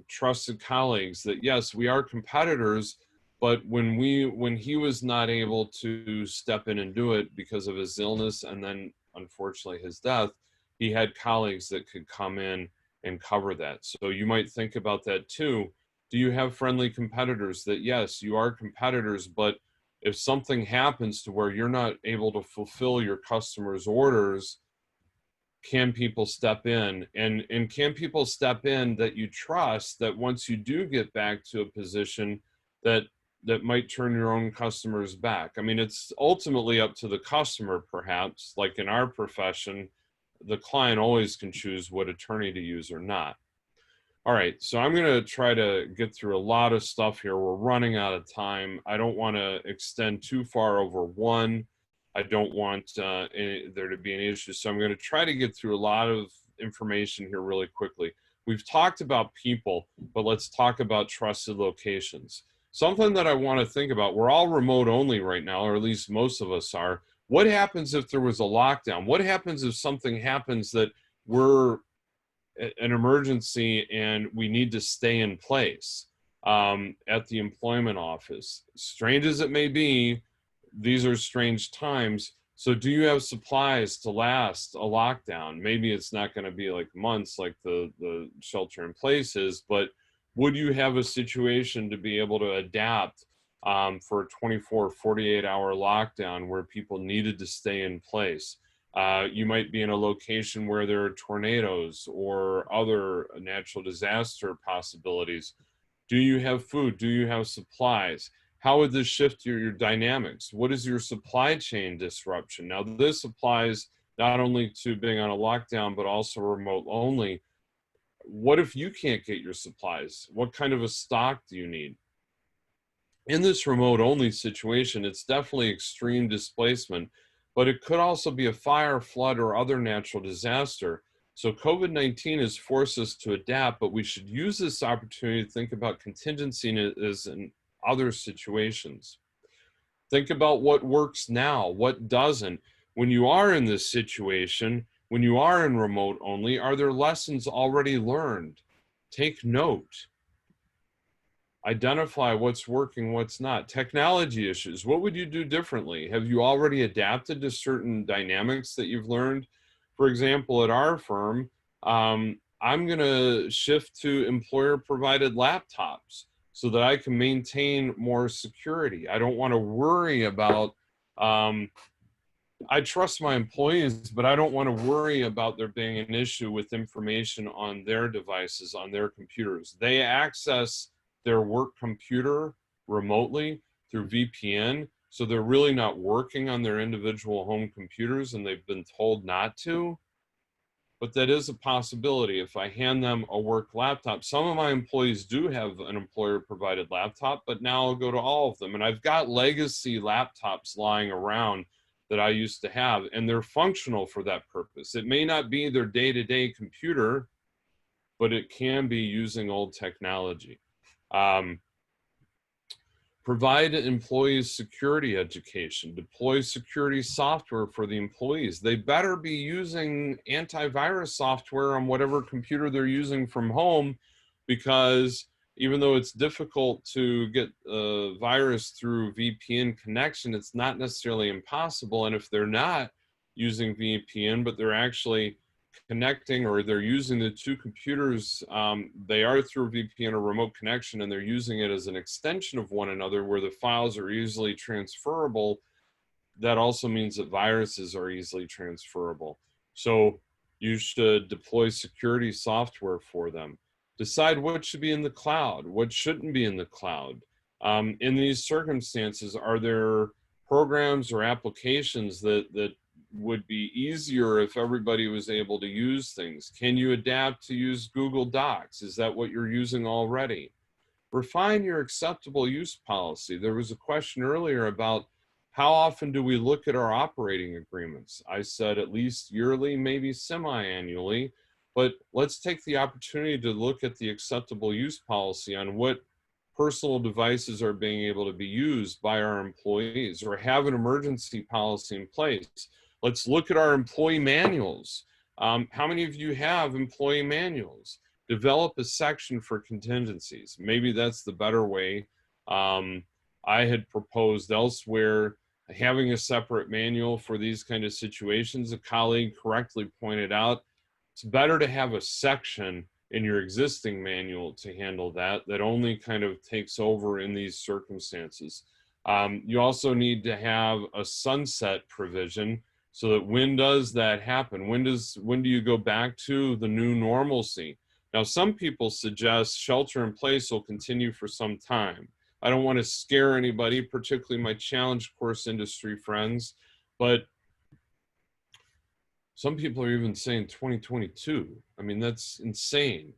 Speaker 1: trusted colleagues that, yes, we are competitors, but when he was not able to step in and do it because of his illness and then unfortunately his death, he had colleagues that could come in and cover that. So you might think about that too. Do you have friendly competitors that, yes, you are competitors, but if something happens to where you're not able to fulfill your customers' orders, can people step in? And can people step in that you trust, that once you do get back to a position that might turn your own customers back? I mean, it's ultimately up to the customer, perhaps. Like in our profession, the client always can choose what attorney to use or not. All right, so I'm going to try to get through a lot of stuff here. We're running out of time. I don't want to extend too far over one. I don't want there to be any issues. So I'm going to try to get through a lot of information here really quickly. We've talked about people, but let's talk about trusted locations. Something that I want to think about, we're all remote only right now, or at least most of us are. What happens if there was a lockdown? What happens if something happens that we're an emergency and we need to stay in place at the employment office? Strange as it may be, these are strange times. So do you have supplies to last a lockdown? Maybe it's not going to be like months like the shelter in place is, but would you have a situation to be able to adapt for a 24, 48-hour lockdown where people needed to stay in place? You might be in a location where there are tornadoes or other natural disaster possibilities. Do you have food? Do you have supplies? How would this shift your dynamics? What is your supply chain disruption? Now, this applies not only to being on a lockdown, but also remote only. What if you can't get your supplies? What kind of a stock do you need? In this remote only situation, it's definitely extreme displacement, but it could also be a fire, flood, or other natural disaster. So COVID-19 has forced us to adapt, but we should use this opportunity to think about contingency as in other situations. Think about what works now, what doesn't. When you are in this situation, when you are in remote only, are there lessons already learned? Take note. Identify what's working, what's not. Technology issues. What would you do differently? Have you already adapted to certain dynamics that you've learned? For example, at our firm, I'm going to shift to employer provided laptops so that I can maintain more security. I don't want to worry about, I trust my employees, but I don't want to worry about there being an issue with information on their devices, on their computers. They access their work computer remotely through VPN, so they're really not working on their individual home computers and they've been told not to. But that is a possibility if I hand them a work laptop. Some of my employees do have an employer provided laptop, but now I'll go to all of them. And I've got legacy laptops lying around that I used to have, and they're functional for that purpose. It may not be their day-to-day computer, but it can be using old technology. Provide employees security education, deploy security software for the employees. They better be using antivirus software on whatever computer they're using from home, because even though it's difficult to get a virus through VPN connection, it's not necessarily impossible. And if they're not using VPN, but they're actually connecting or they're using the two computers, they are through VPN or remote connection, and they're using it as an extension of one another where the files are easily transferable. That also means that viruses are easily transferable. So you should deploy security software for them. Decide what should be in the cloud, what shouldn't be in the cloud. In these circumstances, are there programs or applications that would be easier if everybody was able to use things? Can you adapt to use Google Docs? Is that what you're using already? Refine your acceptable use policy. There was a question earlier about how often do we look at our operating agreements? I said at least yearly, maybe semi-annually, but let's take the opportunity to look at the acceptable use policy on what personal devices are being able to be used by our employees, or have an emergency policy in place. Let's look at our employee manuals. How many of you have employee manuals? Develop a section for contingencies. Maybe that's the better way. I had proposed elsewhere having a separate manual for these kind of situations. A colleague correctly pointed out, it's better to have a section in your existing manual to handle that only kind of takes over in these circumstances. You also need to have a sunset provision so that when does that happen? When do you go back to the new normalcy? Now, some people suggest shelter in place will continue for some time. I don't want to scare anybody, particularly my challenge course industry friends, but some people are even saying 2022. I mean, that's insane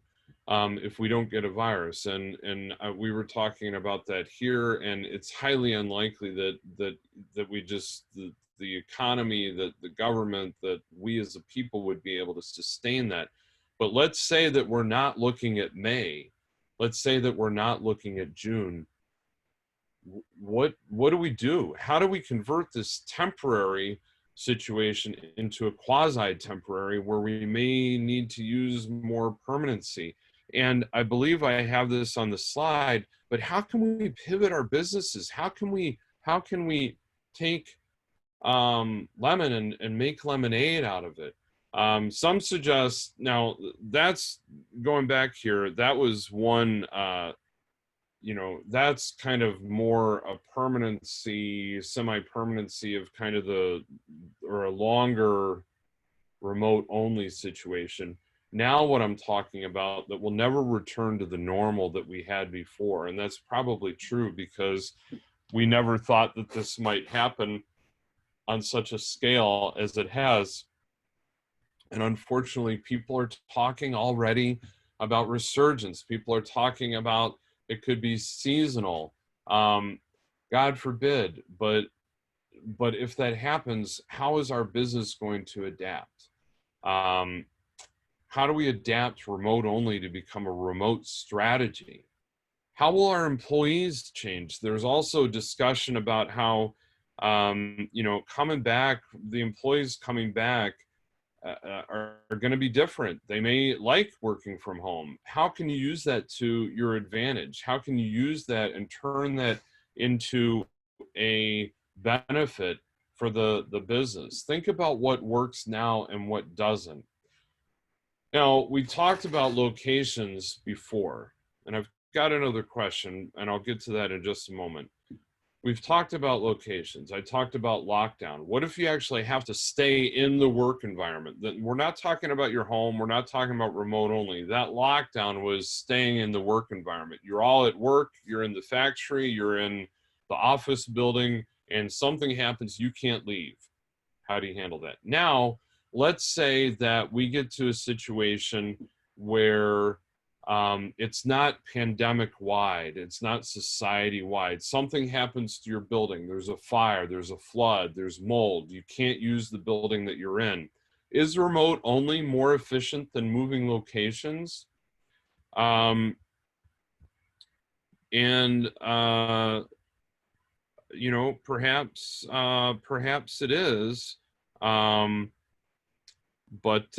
Speaker 1: if we don't get a virus. And we were talking about that here, and it's highly unlikely that we just, the economy, that the government, that we as a people would be able to sustain that. But let's say that we're not looking at May. Let's say that we're not looking at June. what do we do? How do we convert this temporary situation into a quasi-temporary where we may need to use more permanency? And I believe I have this on the slide, but how can we pivot our businesses? How can we take lemon and make lemonade out of it? Some suggest, now that's going back here, that was one that's kind of more a permanency, semi-permanency of kind of or a longer remote only situation. Now what I'm talking about, that will never return to the normal that we had before. And that's probably true because we never thought that this might happen on such a scale as it has. And unfortunately, people are talking already about resurgence. People are talking about it could be seasonal. God forbid, but if that happens, how is our business going to adapt? How do we adapt remote only to become a remote strategy? How will our employees change? There's also discussion about how, coming back, the employees coming back are going to be different. They may like working from home. How can you use that to your advantage? How can you use that and turn that into a benefit for the business? Think about what works now and what doesn't. Now, we talked about locations before, and I've got another question, and I'll get to that in just a moment. We've talked about locations. I talked about lockdown. What if you actually have to stay in the work environment? Then we're not talking about your home. We're not talking about remote only. That lockdown was staying in the work environment. You're all at work. You're in the factory. You're in the office building, and something happens. You can't leave. How do you handle that? Now, let's say that we get to a situation where it's not pandemic wide, it's not society wide. Something happens to your building. There's a fire, there's a flood, there's mold. You can't use the building that you're in. Is remote only more efficient than moving locations? Perhaps it is. But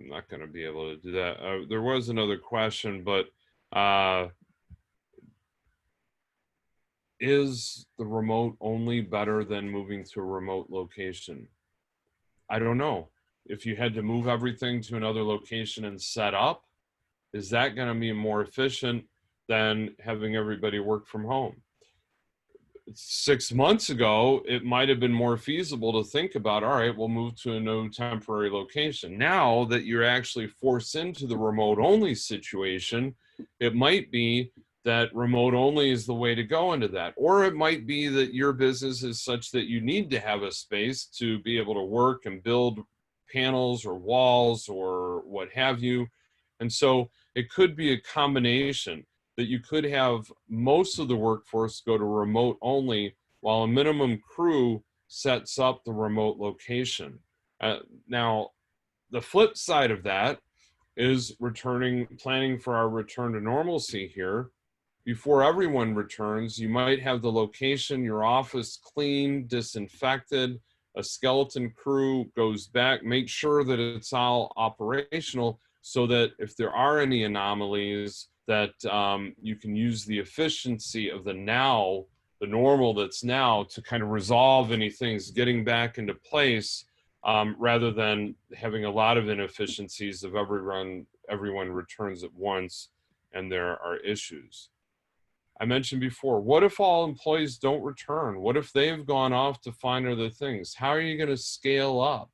Speaker 1: I'm not going to be able to do that. There was another question, but is the remote only better than moving to a remote location? I don't know. If you had to move everything to another location and set up, is that going to be more efficient than having everybody work from home? 6 months ago, it might have been more feasible to think about, all right, we'll move to a new temporary location. Now that you're actually forced into the remote only situation, it might be that remote only is the way to go into that. Or it might be that your business is such that you need to have a space to be able to work and build panels or walls or what have you. And so it could be a combination that you could have most of the workforce go to remote only while a minimum crew sets up the remote location. Now, the flip side of that is planning for our return to normalcy here. Before everyone returns, you might have the location, your office cleaned, disinfected, a skeleton crew goes back, make sure that it's all operational so that if there are any anomalies, that you can use the efficiency of the normal that's now to kind of resolve any things getting back into place, rather than having a lot of inefficiencies of everyone returns at once and there are issues. I mentioned before, what if all employees don't return? What if they've gone off to find other things? How are you going to scale up?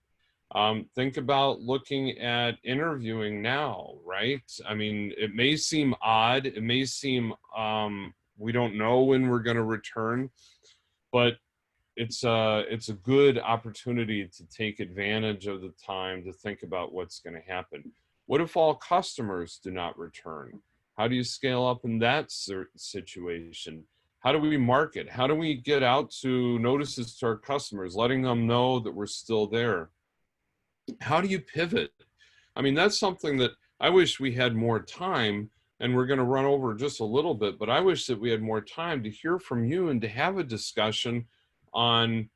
Speaker 1: Think about looking at interviewing now, right? I mean, it may seem odd. It may seem we don't know when we're going to return, but it's a good opportunity to take advantage of the time to think about what's going to happen. What if all customers do not return? How do you scale up in that situation? How do we market? How do we get out to notices to our customers, letting them know that we're still there? How do you pivot? I mean, that's something that I wish we had more time, and we're going to run over just a little bit, but I wish that we had more time to hear from you and to have a discussion on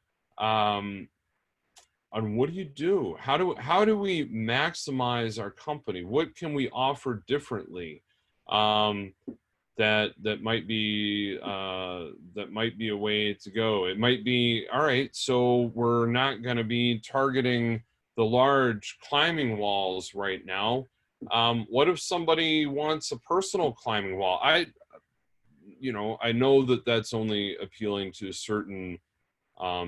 Speaker 1: what do you do? How do we maximize our company? What can we offer differently? That might be a way to go. It might be, all right, so we're not going to be targeting the large climbing walls right now. What if somebody wants a personal climbing wall? I know that that's only appealing to a certain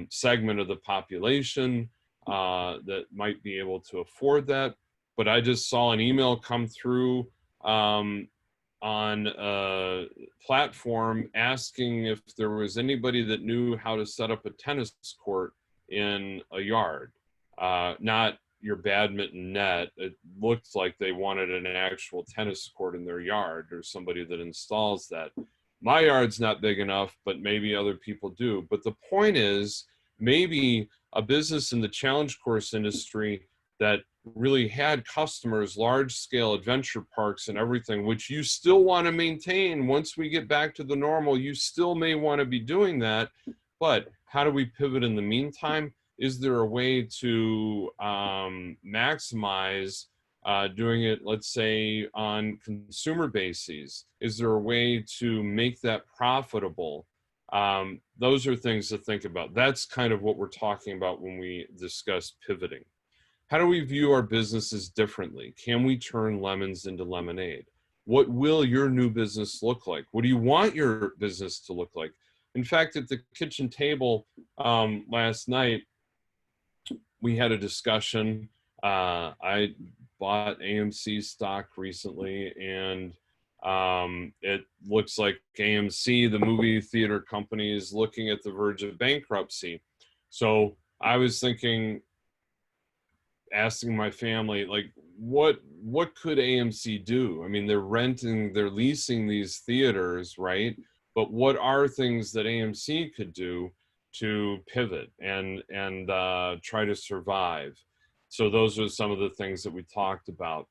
Speaker 1: segment of the population that might be able to afford that. But I just saw an email come through on a platform asking if there was anybody that knew how to set up a tennis court in a yard, not your badminton net. It looked like they wanted an actual tennis court in their yard, or somebody that installs that. My yard's not big enough, but maybe other people do. But the point is, maybe a business in the challenge course industry that really had customers, large scale adventure parks and everything, which you still want to maintain once we get back to the normal. You still may want to be doing that, but how do we pivot in the meantime? Is there a way to maximize doing it, let's say, on consumer bases? Is there a way to make that profitable? Those are things to think about. That's kind of what we're talking about when we discuss pivoting. How do we view our businesses differently? Can we turn lemons into lemonade? What will your new business look like? What do you want your business to look like? In fact, at the kitchen table last night, we had a discussion. I bought AMC stock recently, and it looks like AMC, the movie theater company, is looking at the verge of bankruptcy. So I was thinking, asking my family, like, what could AMC do? I mean, they're leasing these theaters, right? But what are things that AMC could do to pivot and try to survive? So those are some of the things that we talked about.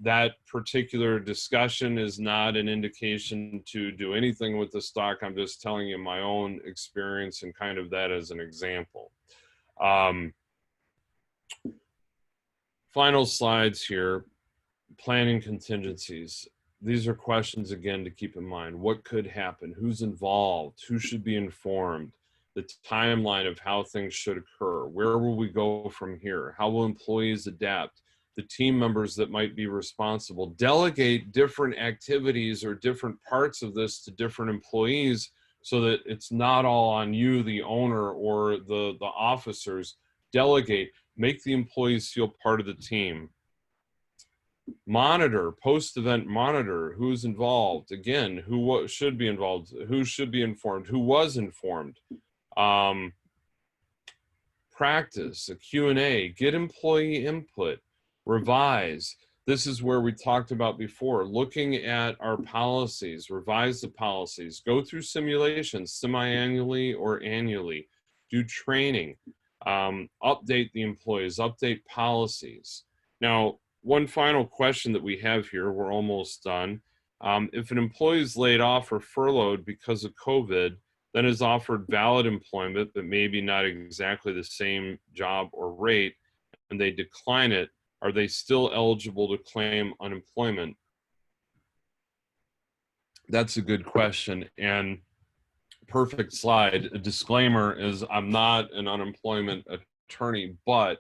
Speaker 1: That particular discussion is not an indication to do anything with the stock. I'm just telling you my own experience and kind of that as an example. Final slides here, planning contingencies. These are questions, again, to keep in mind. What could happen? Who's involved? Who should be informed? The timeline of how things should occur. Where will we go from here? How will employees adapt? The team members that might be responsible. Delegate different activities or different parts of this to different employees so that it's not all on you, the owner, or the officers. Delegate. Make the employees feel part of the team. Monitor, post-event monitor, who's involved. Again, who should be involved, who should be informed, who was informed. Practice, a Q&A, get employee input, revise. This is where we talked about before, looking at our policies, revise the policies, go through simulations semi-annually or annually, do training. Update the employees, update policies. Now, one final question that we have here, we're almost done. If an employee is laid off or furloughed because of COVID, then is offered valid employment, but maybe not exactly the same job or rate, and they decline it, are they still eligible to claim unemployment? That's a good question. And perfect slide. A disclaimer is I'm not an unemployment attorney, but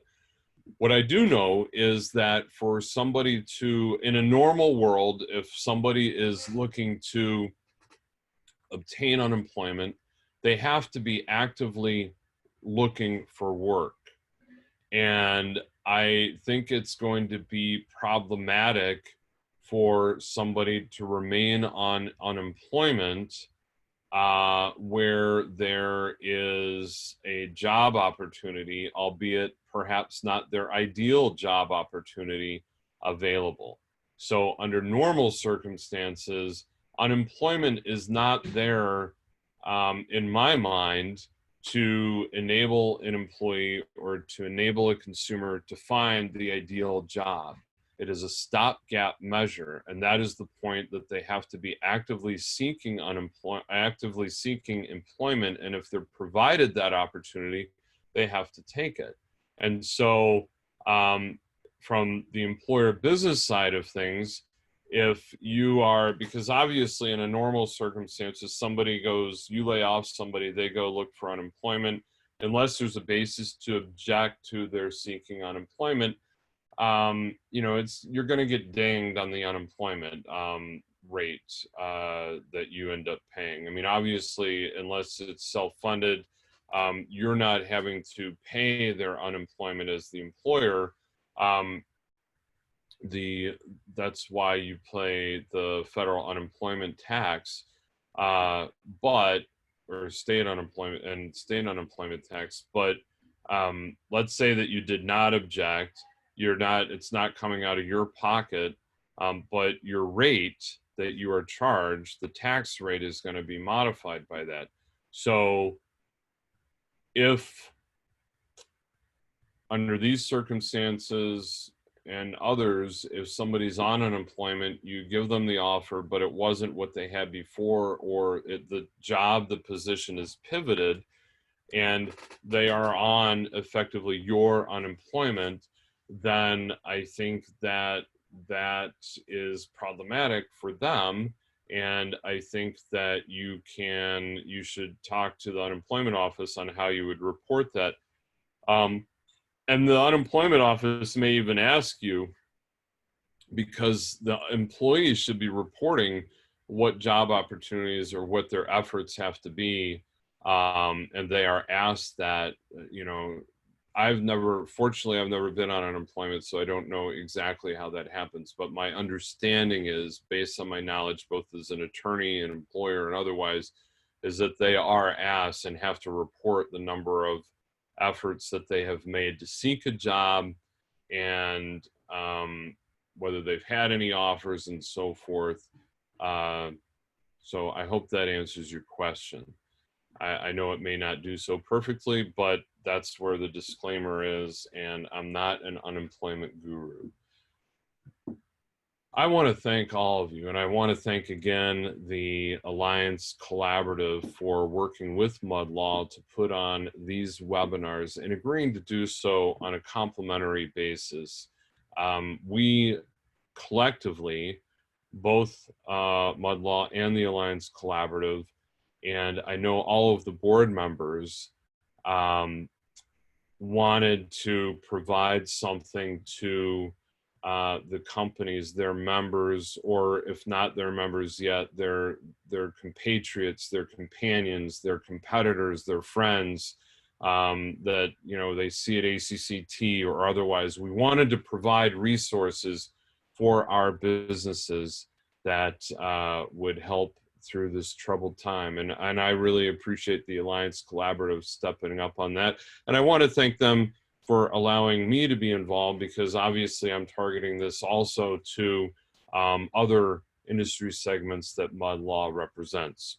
Speaker 1: what I do know is that for somebody to, in a normal world, if somebody is looking to obtain unemployment, they have to be actively looking for work. And I think it's going to be problematic for somebody to remain on unemployment where there is a job opportunity, albeit perhaps not their ideal job opportunity available. So under normal circumstances, unemployment is not there, in my mind, to enable an employee or to enable a consumer to find the ideal job. It is a stopgap measure, and that is the point that they have to be actively seeking employment. And if they're provided that opportunity, they have to take it. And so, from the employer business side of things, if you are, because obviously in a normal circumstances, somebody goes, you lay off somebody, they go look for unemployment, unless there's a basis to object to their seeking unemployment. You're going to get dinged on the unemployment rate that you end up paying. I mean, obviously, unless it's self-funded, you're not having to pay their unemployment as the employer. That's why you pay the federal unemployment tax, or state unemployment tax. But let's say that you did not object. It's not coming out of your pocket, but your rate that you are charged, the tax rate is going to be modified by that. So if under these circumstances and others, if somebody's on unemployment, you give them the offer, but it wasn't what they had before, or the position is pivoted, and they are on effectively your unemployment, then I think that is problematic for them. And I think that you should talk to the unemployment office on how you would report that. And the unemployment office may even ask you, because the employees should be reporting what job opportunities or what their efforts have to be. And they are asked that, fortunately, I've never been on unemployment, so I don't know exactly how that happens. But my understanding is, based on my knowledge, both as an attorney and employer and otherwise, is that they are asked and have to report the number of efforts that they have made to seek a job, and whether they've had any offers and so forth. So I hope that answers your question. I know it may not do so perfectly, but that's where the disclaimer is, and I'm not an unemployment guru. I want to thank all of you, and I want to thank again the Alliance Collaborative for working with Mud Law to put on these webinars and agreeing to do so on a complimentary basis. We collectively, both Mud Law and the Alliance Collaborative, and I know all of the board members, wanted to provide something to the companies, their members, or if not their members yet, their compatriots, their companions, their competitors, their friends, that they see at ACCT or otherwise. We wanted to provide resources for our businesses that would help through this troubled time. And I really appreciate the Alliance Collaborative stepping up on that. And I want to thank them for allowing me to be involved, because obviously I'm targeting this also to other industry segments that Mud Law represents.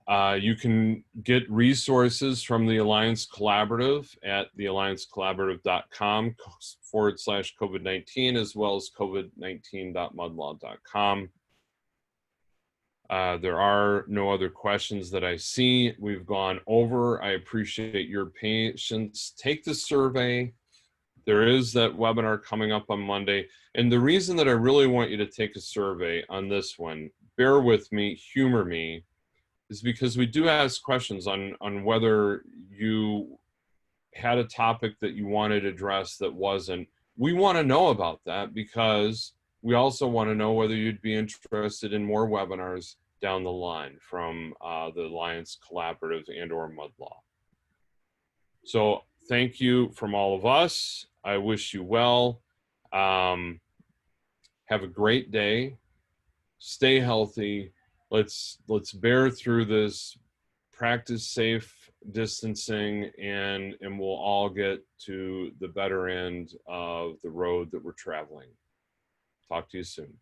Speaker 1: You can get resources from the Alliance Collaborative at thealliancecollaborative.com/COVID-19, as well as covid19.mudlaw.com. There are no other questions that I see. We've gone over. I appreciate your patience. Take the survey. There is that webinar coming up on Monday. And the reason that I really want you to take a survey on this one, bear with me, humor me, is because we do ask questions on whether you had a topic that you wanted addressed that wasn't. We want to know about that, because we also want to know whether you'd be interested in more webinars down the line from the Alliance Collaborative and or Mud Law. So thank you from all of us. I wish you well. Have a great day. Stay healthy. Let's bear through this. Practice safe distancing, and we'll all get to the better end of the road that we're traveling. Talk to you soon.